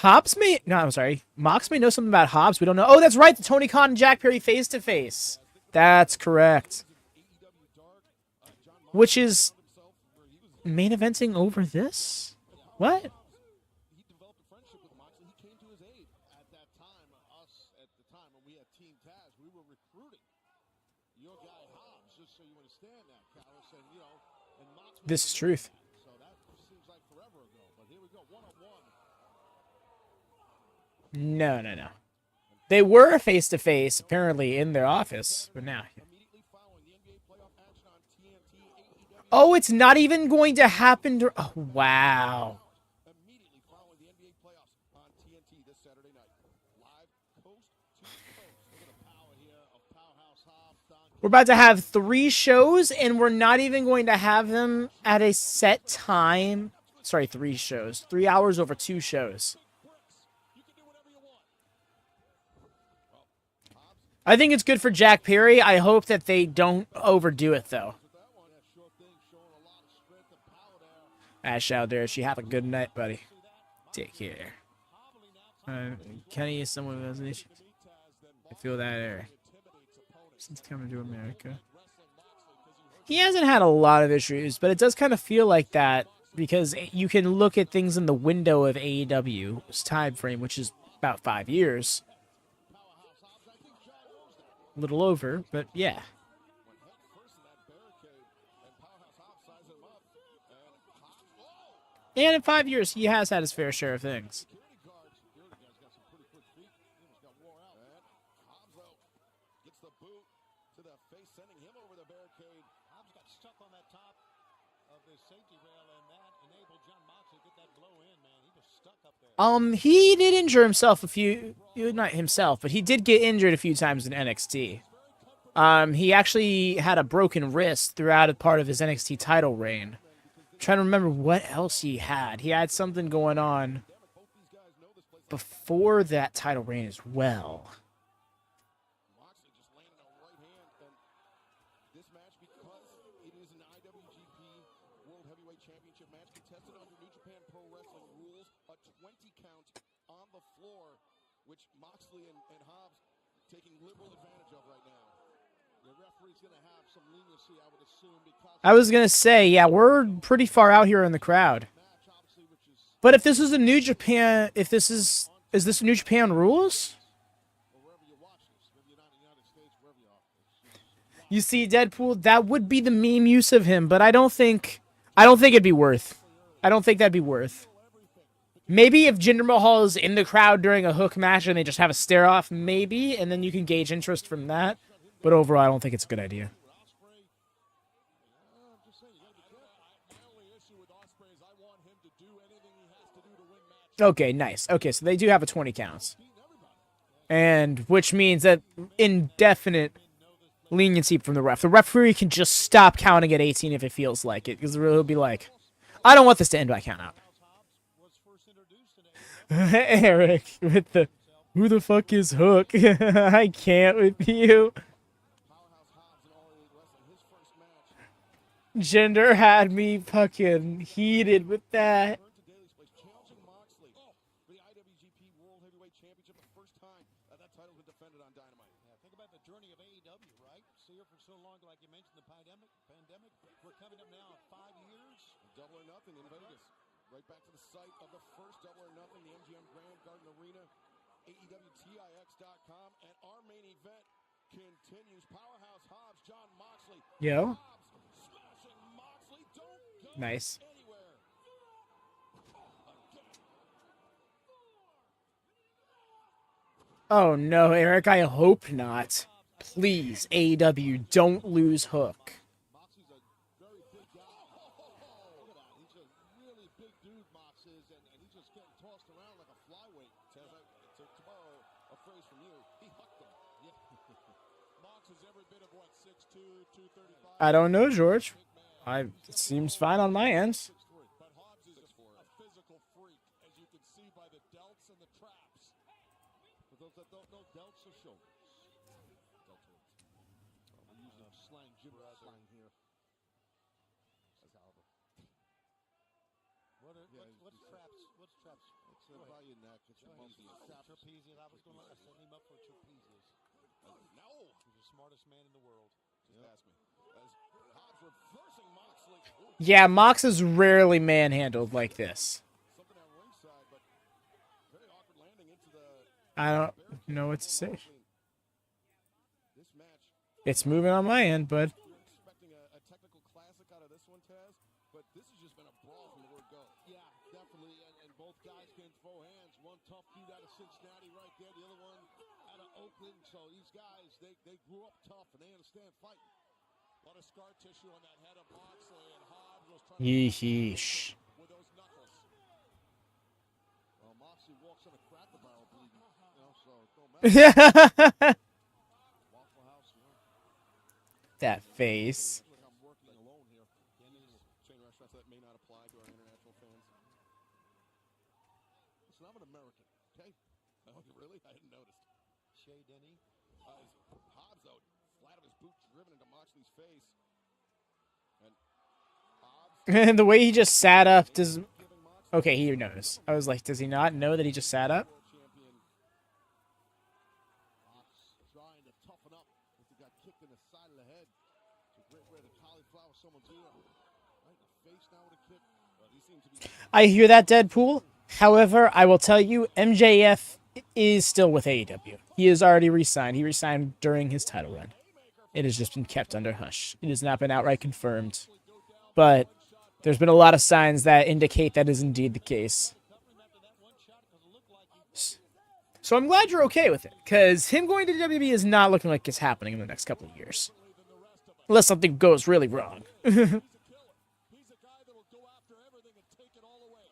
Mox may know something about Hobbs we don't know. Oh, that's right, the Tony Khan and Jack Perry face-to-face. That's correct. Which is main eventing over this? What? understand that, Callis, and Moxley. This is truth. So that seems like forever ago. But here we go, 1-on-1. No. They were face-to-face, apparently, in their office, but now... Immediately following the NBA playoff action on TNT, AEW. Oh, it's not even going to happen. Oh, wow. Immediately following the NBA playoffs on TNT this Saturday night. Live coast to coast. Look at the power here of Powerhouse Hobbs. We're about to have 3 shows, and we're not even going to have them at a set time. Sorry, 3 shows. 3 hours over 2 shows. You can do whatever you want. I think it's good for Jack Perry. I hope that they don't overdo it, though. That one, that short thing showing a lot of strength and power there. Ash out there. She have a good night, buddy. Take care. Kenny is someone who has an issue. I feel that air. Since coming to America. He hasn't had a lot of issues, but it does kind of feel like that because you can look at things in the window of AEW's time frame, which is about 5 years. A little over, but yeah. And in 5 years, he has had his fair share of things. Gets the boot to the face, sending him over the barricade. Hobbs got stuck on that top of the safety rail, and that enabled John Moxley to get that blow in, man. He was stuck up there. He did injure himself not himself, but he did get injured a few times in NXT. He actually had a broken wrist throughout a part of his NXT title reign. I'm trying to remember what else he had. He had something going on before that title reign as well. Moxley just landing a right hand, and this match, because it is an IWGP World Heavyweight Championship match contested under New Japan Pro Wrestling rules, a 20 count on the floor, which Moxley and Hobbs taking liberal advantage of right now. The referee's going to have some leniency, I would assume, because I was going to say, yeah, we're pretty far out here in the crowd. match, obviously, which is But if this is a New Japan, is this New Japan rules? wherever you watch this, maybe you're not in the United States, wherever you are. You see, Deadpool, that would be the meme use of him, but I don't think it'd be worth. I don't think that'd be worth. Maybe if Jinder Mahal is in the crowd during a hook match and they just have a stare off, maybe, and then you can gauge interest from that. But overall, I don't think it's a good idea. Ospreay, I'm just saying, you got to be careful. My only issue with Ospreay is I want him to do anything he has to do to win matches. Okay, nice. Okay, so they do have a 20 counts. And which means that indefinite leniency from the ref. The referee can just stop counting at 18 if it feels like it, because he'll be like, I don't want this to end by count out. Eric with the, who the fuck is Hook? I can't with you. Jinder had me fucking heated with that. Challenging Moxley for the IWGP World Heavyweight Championship, the first time that title was defended on Dynamite. Yeah, think about the journey of AEW, right? See her for so long, like you mentioned, the pandemic. We're coming up now at 5 years. Double or Nothing in Vegas. Right back to the site of the first Double or Nothing, the MGM Grand Garden Arena, AEWTIX.com, and our main event continues. Powerhouse Hobbs, John Moxley. Yo. Hobbs smashing Moxley. Don't go Nice. anywhere. Oh no, Eric, I hope not. Please, AEW, don't lose Hook. Moxley's a very big guy. Look at that. He's a really big dude, Mox is, and he's just getting tossed around like a flyweight. To borrow a phrase from you, he hucked him. Yeah. Mox is every bit of what, 6'2", 235? I don't know, George. It seems fine on my end. But Hobbs is a physical freak, as you can see by the delts and the traps. For those that don't know, delts are shoulders. We're using slang, gym slang here. That's Albert. What's traps? What's traps? It's by your neck. It's your monkey. Trapezius. I was going to set him up for trapezius. No. He's the smartest man in the world. Just ask me. As Hobbs reversing Moxley. Ooh, Yeah, Mox is rarely manhandled like this. something at ringside, but very awkward landing into the I don't know what to say. This match, It's moving on my end, bud. you're expecting foe hands. One tough dude out of Cincinnati right there. The other one out of Oakland. So these guys, they grew up tough and they understand fighting. A lot of scar tissue on that head of Moxley, and Hobbs was trying Yeesh. with those knuckles. Well, Moxley walks on a cracker barrel bleeding, you know, so it don't matter. Waffle House, you know. That face. Like I'm working alone here. Chain restaurants that may not apply to our international fans. Listen, I'm an American, okay? Oh, really? I hadn't noticed. Shea Denny. Hobbs, though, flat of his boot driven into Moxley's face. And Hobbs And the way he just sat up does. Okay, he knows. I was like, does he not know that he just sat up? champion. Hobbs trying to toughen up as he got kicked in the side of the head. It's a great way to cauliflower someone's ear. Right in the face now with a kick. But he seems to be. I hear that, Deadpool. However, I will tell you, MJF is still with AEW. He has already re-signed. He re-signed during his title run. It has just been kept under hush. It has not been outright confirmed. But there's been a lot of signs that indicate that is indeed the case. So I'm glad you're okay with it, because him going to WWE is not looking like it's happening in the next couple of years. Unless something goes really wrong. He's a guy that'll go after everything and take it all away.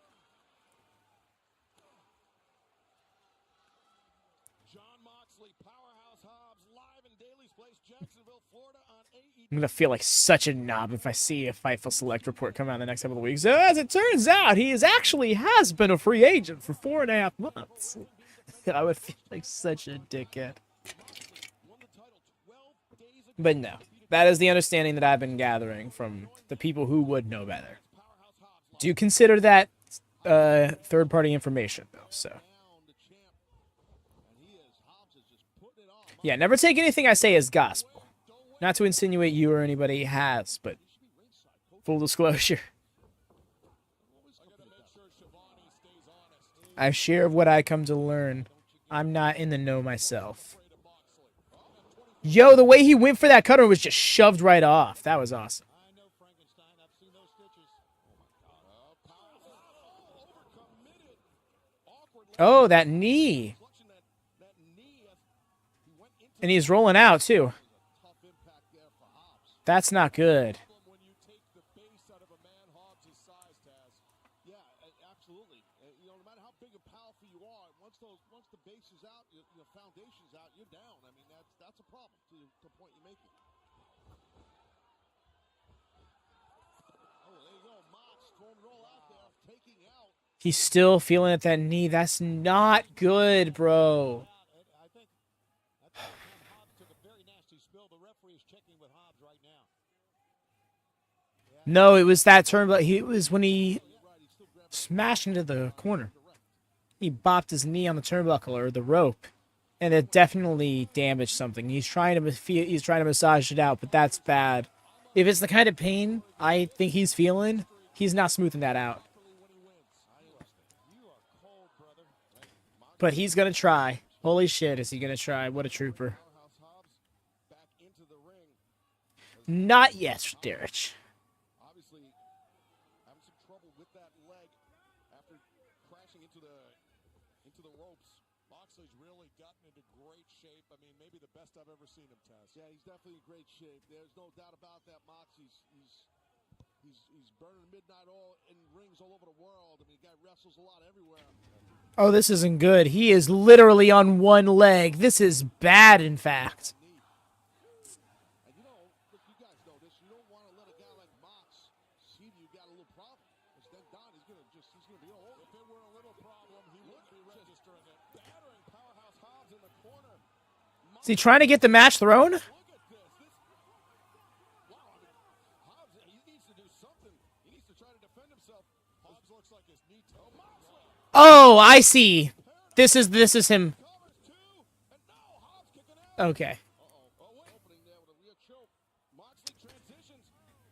John Moxley, Powerhouse Hobbs, live in Daly's Place, Jacksonville, Florida on AEW. I'm going to feel like such a knob if I see a Fightful Select report come out in the next couple of weeks. So as it turns out, he has been a free agent for 4.5 months. I would feel like such a dickhead. But no, that is the understanding that I've been gathering from the people who would know better. Do consider that third-party information, though. So, yeah, never take anything I say as gospel. Not to insinuate you or anybody has, but full disclosure. I share what I come to learn. I'm not in the know myself. Yo, the way he went for that cutter was just shoved right off. That was awesome. Oh, that knee. And he's rolling out, too. That's not good. Absolutely. You know, no matter how big and powerful you are, once the base is out, your foundation's out, you're down. I mean, that's a problem to the point you're making. Oh, there you go. Mox throwing roll out there, taking out. He's still feeling at that knee. That's not good, bro. I think Hobbs took a very nasty spill. The referee is checking with Hobbs right now. No, it was that turn, but it was when he smashed into the corner. He bopped his knee on the turnbuckle or the rope, and it definitely damaged something. He's trying to massage it out, but that's bad. If it's the kind of pain I think he's feeling, he's not smoothing that out. But he's gonna try. Holy shit, is he gonna try? What a trooper. Not yet, Derek. Obviously, having some trouble with that leg after crashing into the ropes. Moxley's really gotten into great shape. I mean, maybe the best I've ever seen him, Taz. Yeah, he's definitely in great shape. There's no doubt about that, Mox. He's burning midnight oil in rings all over the world. I mean, the guy wrestles a lot everywhere. Oh, this isn't good. He is literally on one leg. This is bad, in fact. And you know, look, you guys know this. You don't want to let a guy like Mox see you got a little problem. Because then Don, he's gonna be all over. If there were a little problem, he wouldn't be registering it. Battering Powerhouse Hobbs in the corner. Is he trying to get the match thrown? Look at this. Wow, I mean, Hobbs, he needs to do something. He needs to try to defend himself. Hobbs looks like his knee toe. Moxley Oh, I see. This is him. covers two, and now Hobbs kicking out. Okay. Opening there with a rear choke. Moxley transitions.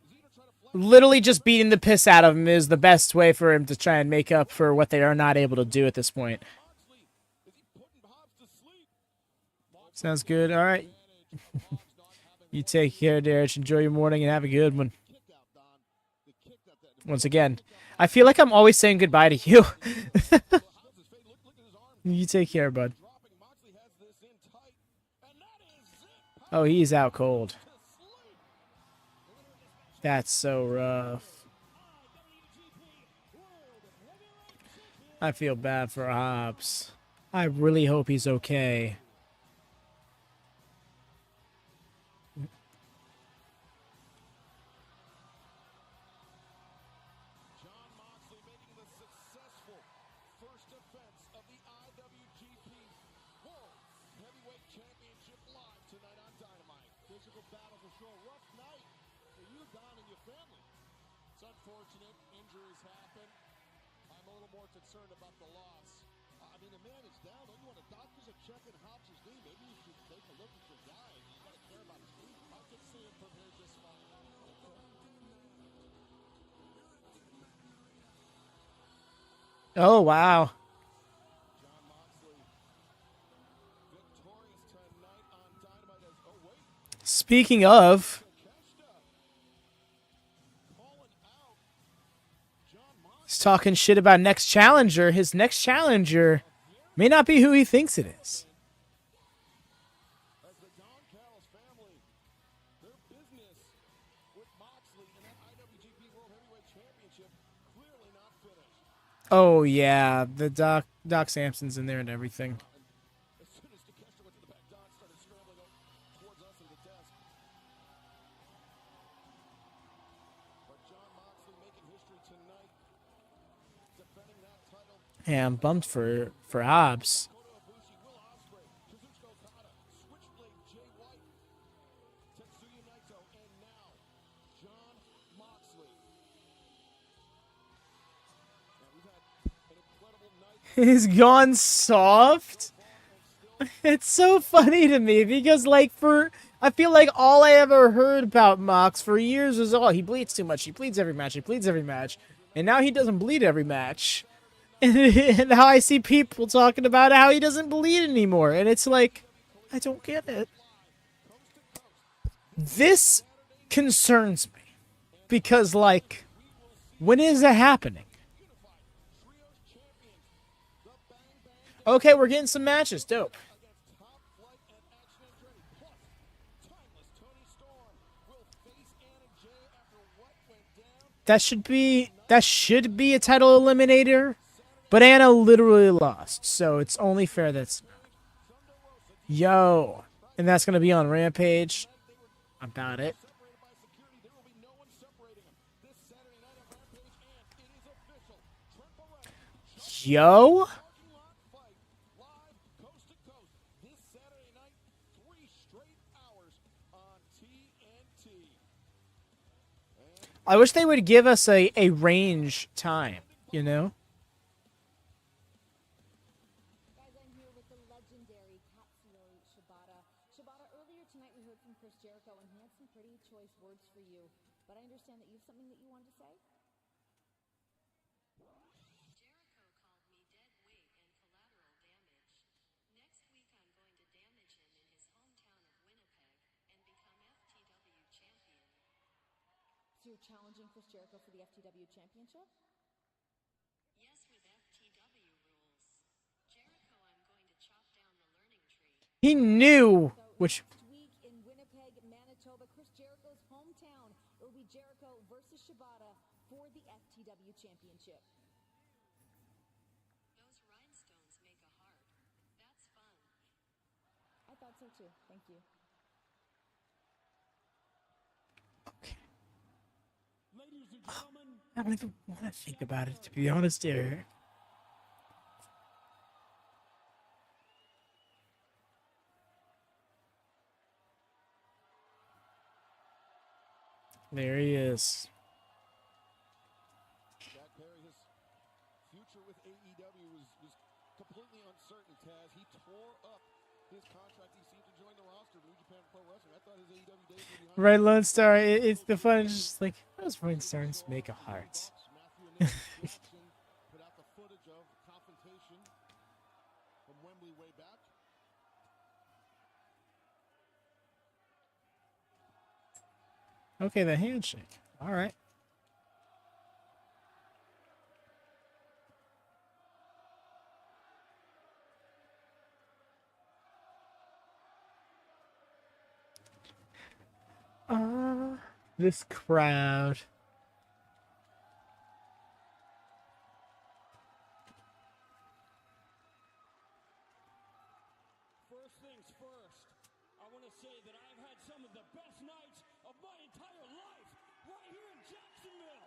Is he gonna try to flash? Literally just beating the piss out of him is the best way for him to try and make up for what they are not able to do at this point. Moxley, is he putting Hobbs to sleep? Sounds good. All right. You take care, Derek. Enjoy your morning and have a good one. Kick out, Don. The kick that Once again, I feel like I'm always saying goodbye to you. You take care, bud. Dropping. Moxley has this in tight. And that is it. Oh, he's out cold. To sleep. That's so rough. I feel bad for Hobbs. I really hope he's okay. John Moxley making the successful first defense of the IWGP World Heavyweight Championship live tonight on Dynamite. Physical battle for sure. Rough night for you, Don, and your family. It's unfortunate. Injuries happen. I'm a little more concerned about the loss. I mean, the man is down. Don't you want the doctors are checking Hobbs' knee? Maybe you should take a look at your guy. You got to care about his knee. I can see him from here just fine. Oh, wow. John Moxley victorious tonight on Dynamite as, oh wait, Speaking of, Keshta calling out John Moxley. he's talking shit about next challenger. His next challenger may not be who he thinks it is. As the Don Callis family, their business with Moxley and that IWGP World Heavyweight Championship clearly not finished. Oh, yeah. The Doc Sampson's in there and everything. As soon as Keshta went to the back, Don started scrambling up towards us in the desk. But John Moxley making history tonight, defending that title. Yeah, I'm bummed for Hobbs. Kota Ibushi, Will Ospreay, Kazuchika Okada, Switchblade Jay White, Tetsuya Naito, and now John Moxley. And we've had an incredible night. He's gone soft. It's so funny to me because, like, I feel like all I ever heard about Mox for years was, oh, he bleeds too much. He bleeds every match. He bleeds every match. And now he doesn't bleed every match. And how I see people talking about how he doesn't bleed anymore. And it's like, I don't get it. This concerns me. Because, like, when is it happening? Okay, we're getting some matches. Dope. Top flight and action and ready. Plus, timeless Tony Storm will face Anna Jay after what went down. That should be a title eliminator. But Anna literally lost, so it's only fair that's yo. And that's gonna be on Rampage. About it. Separated by security, there will be no one separating them. This Saturday night on Rampage, and it is official. Trent Barretta, Yo? parking lot fight, live coast to coast. This Saturday night, 3 straight hours on TNT. I wish they would give us a range time, you know? Guys, I'm here with the legendary Katsuyori Shibata. Shibata, earlier tonight we heard from Chris Jericho, and he had some pretty choice words for you. But I understand that you have something that you wanted to say? Jericho called me dead weight and collateral damage. Next week I'm going to damage him in his hometown of Winnipeg and become FTW champion. So you're challenging Chris Jericho for the FTW Championship? Yes, with FTW rules. Jericho, I'm going to chop down the learning tree. He knew which Next week in Winnipeg, Manitoba, Chris Jericho's hometown, it will be Jericho versus Shibata for the FTW Championship. Those rhinestones make a heart. That's fun. I thought so too. Thank you. Ladies and gentlemen, I don't even want to think about it, to be honest here. There he is. Jack Perry, his future with AEW was completely uncertain, Taz. He tore up his contract. He seemed to join the roster of New Japan Pro Wrestling. I thought his AEW days were behind him. Right, Lone Star, it's the fun. It's just like, those rhinestones make a heart. Matthew and Nick Jackson put out the footage of the confrontation from Wembley way back. Okay, the handshake. All right. This crowd. First things first, I want to say that I've had some of the best nights of my entire life right here in Jacksonville.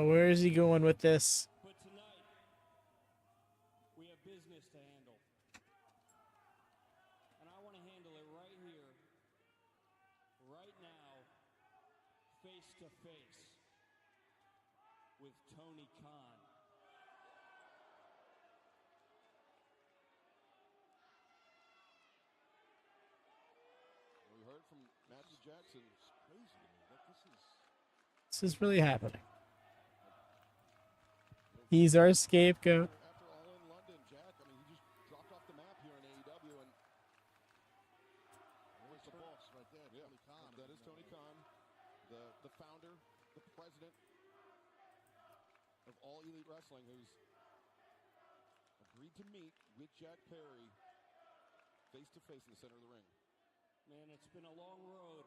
Where is he going with this? But tonight, we have business to handle. And I want to handle it right here, right now, face to face with Tony Khan. We heard from Matthew Jackson. It's crazy to me that this is. This is really happening. He's our scapegoat. After All in London, Jack, I mean, he just dropped off the map here in AEW, and there's the boss right there, Tony Khan. That is Tony Khan, the founder, the president of All Elite Wrestling, who's agreed to meet with Jack Perry face to face in the center of the ring. Man, it's been a long road.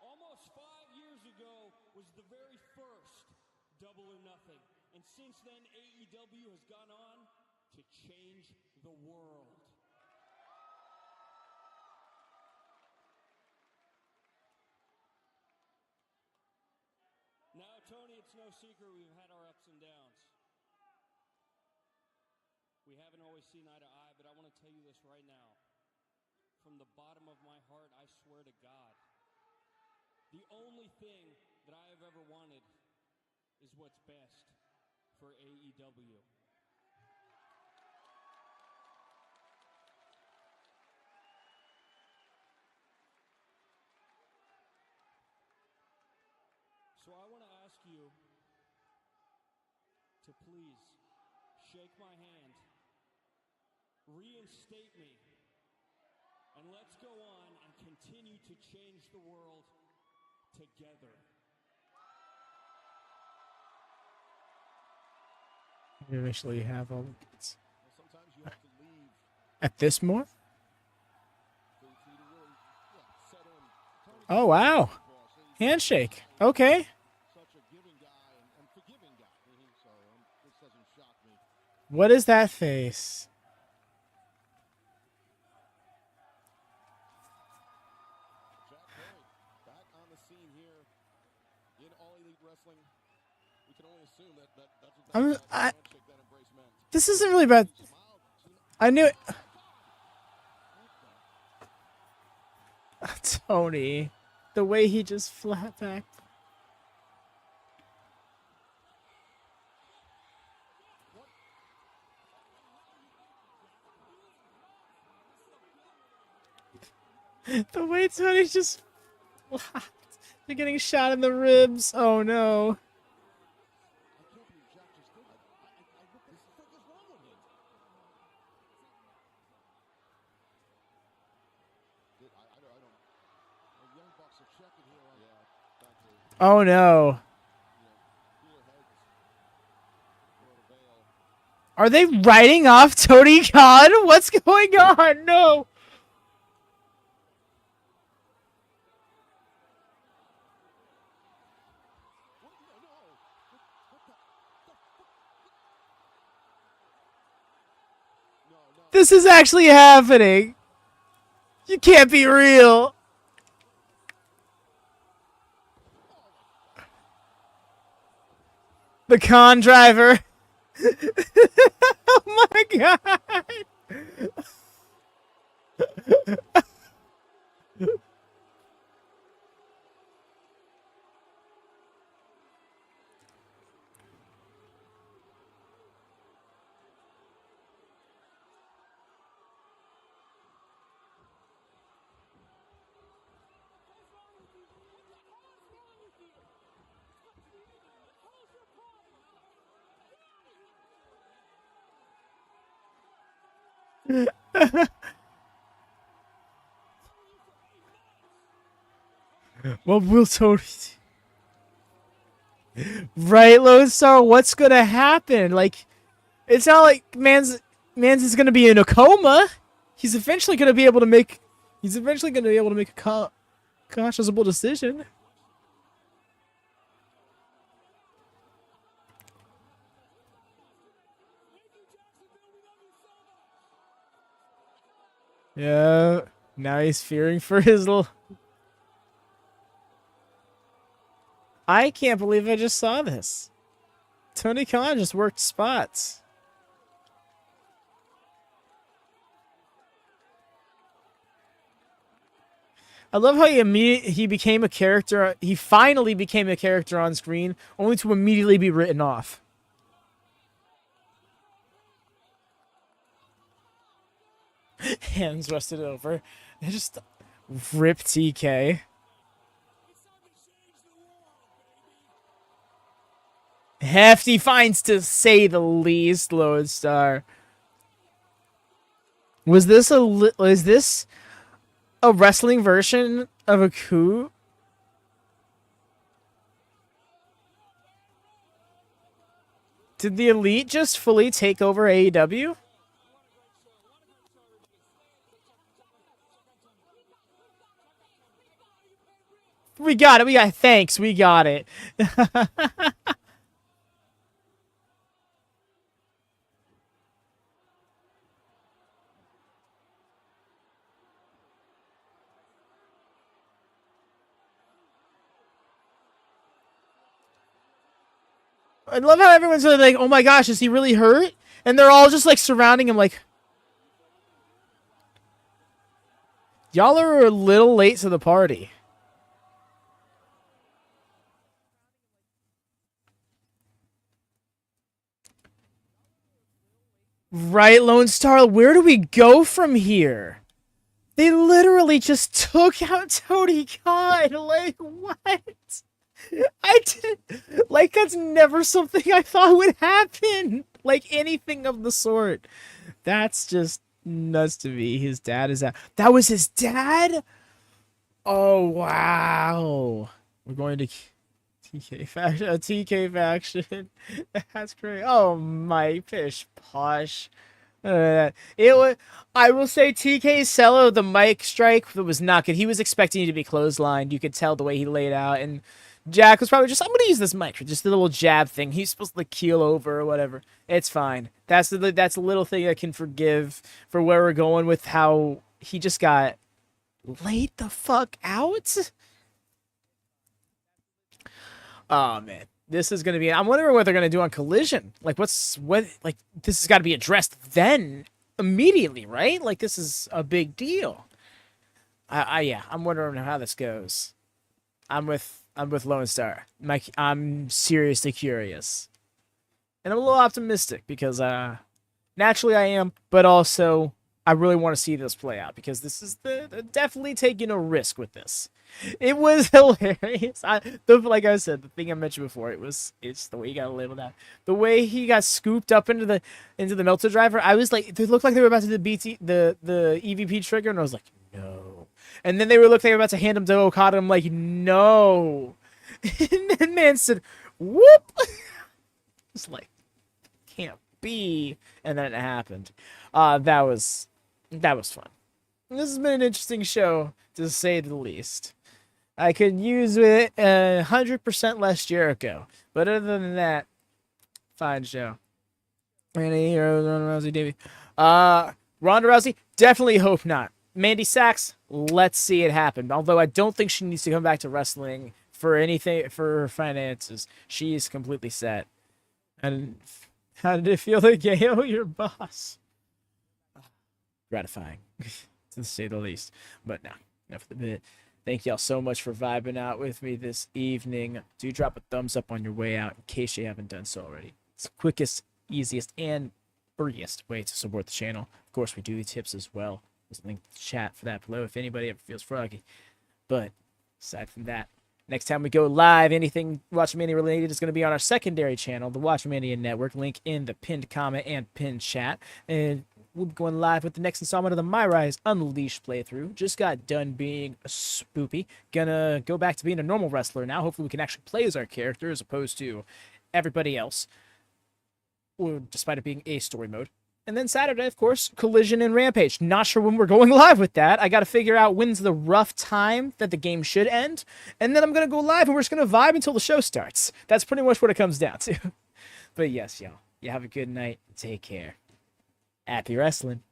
Almost 5 years ago was the very first Double or Nothing. And since then, AEW has gone on to change the world. Now, Tony, it's no secret we've had our ups and downs. We haven't always seen eye to eye, but I want to tell you this right now. From the bottom of my heart, I swear to God, the only thing that I have ever wanted is what's best for AEW. So I want to ask you to please shake my hand, reinstate me, and let's go on and continue to change the world together. You actually have all the kids. Well, sometimes you have to leave At this more? for you to really set in. Tony's Oh, wow. boss. Handshake. Okay. Such a giving guy and forgiving guy. So this doesn't shock me. What is that face? Jack Perry back on the scene here in All Elite Wrestling. We can only assume that's what that handshake, that embrace meant. This isn't really about. I knew it. Tony. The way he just flat back. The way Tony just flat. They're getting shot in the ribs. Oh no. I can't believe Jack just did that. What the frick is wrong with him? I don't. The Young Bucks are checking here on back to, Oh no. cooler heads. Below the veil. Are they writing off Tony Khan? What's going on? No. This is actually happening. You can't be real. The con driver. Oh my god. Well, we'll totally. Right, Lone Star, what's gonna happen? Like, it's not like Mans is gonna be in a coma. He's eventually gonna be able to make a conscionable decision. Yeah, now he's fearing for his little... I can't believe I just saw this. Tony Khan just worked spots. I love how he became a character. He finally became a character on screen, only to immediately be written off. Hands rusted over. They just rip TK. Hefty finds, to say the least, Lone Star. Was this a wrestling version of a coup? Did the Elite just fully take over AEW? We got it. Thanks. We got it. I love how everyone's like, oh my gosh, is he really hurt? And they're all just like surrounding him like, y'all are a little late to the party. Right, Lone Star, where do we go from here? They literally just took out Tony Khan. Like, what? I didn't, like, that's never something I thought would happen. Like, anything of the sort. That's just nuts to me. His dad is out. That was his dad? Oh, wow. We're going to TK faction. A TK faction. That's great. Oh, my pish posh. It was. I will say TK Cello, the mic strike was not good. He was expecting to be clotheslined. You could tell the way he laid out, and Jack was probably just, I'm gonna use this mic for just the little jab thing. He's supposed to like keel over or whatever. It's fine. That's a little thing I can forgive for where we're going with how he just got laid the fuck out. Oh man. This is going to be... I'm wondering what they're going to do on Collision. Like, this has got to be addressed then, immediately, right? Like, this is a big deal. Yeah, I'm wondering how this goes. I'm with Lone Star. I'm seriously curious. And I'm a little optimistic because, naturally I am, but also I really want to see this play out because this is definitely taking a risk with this. It was hilarious. Like I said, the thing I mentioned before, it's the way you gotta label that. The way he got scooped up into the Melter driver, I was like, it looked like they were about to do the EVP trigger, and I was like, no. And then they were about to hand him to Okada. I'm like, no. And then man said, whoop. It's like, can't be. And then it happened. That was fun. This has been an interesting show, to say the least. I could use it 100% less Jericho. But other than that, fine show. Any heroes, Ronda Rousey, Davey. Ronda Rousey, definitely hope not. Mandy Sachs, let's see it happen. Although I don't think she needs to come back to wrestling for anything, for her finances. She's completely set. And how did it feel to KO your boss? Gratifying, to say the least. But no, enough of the bit. Thank y'all so much for vibing out with me this evening. Do drop a thumbs up on your way out in case you haven't done so already. It's the quickest, easiest, and freest way to support the channel. Of course, we do the tips as well. There's a link to the chat for that below if anybody ever feels froggy. But aside from that, next time we go live, anything WatchaMania related is going to be on our secondary channel, the WatchaMania Network. Link in the pinned comment and pinned chat. And we'll be going live with the next installment of the My Rise Unleashed playthrough. Just got done being a spoopy. Gonna go back to being a normal wrestler now. Hopefully we can actually play as our character as opposed to everybody else, or despite it being a story mode. And then Saturday, of course, Collision and Rampage. Not sure when we're going live with that. I got to figure out when's the rough time that the game should end. And then I'm going to go live and we're just going to vibe until the show starts. That's pretty much what it comes down to. But yes, y'all. You have a good night. Take care. Happy wrestling.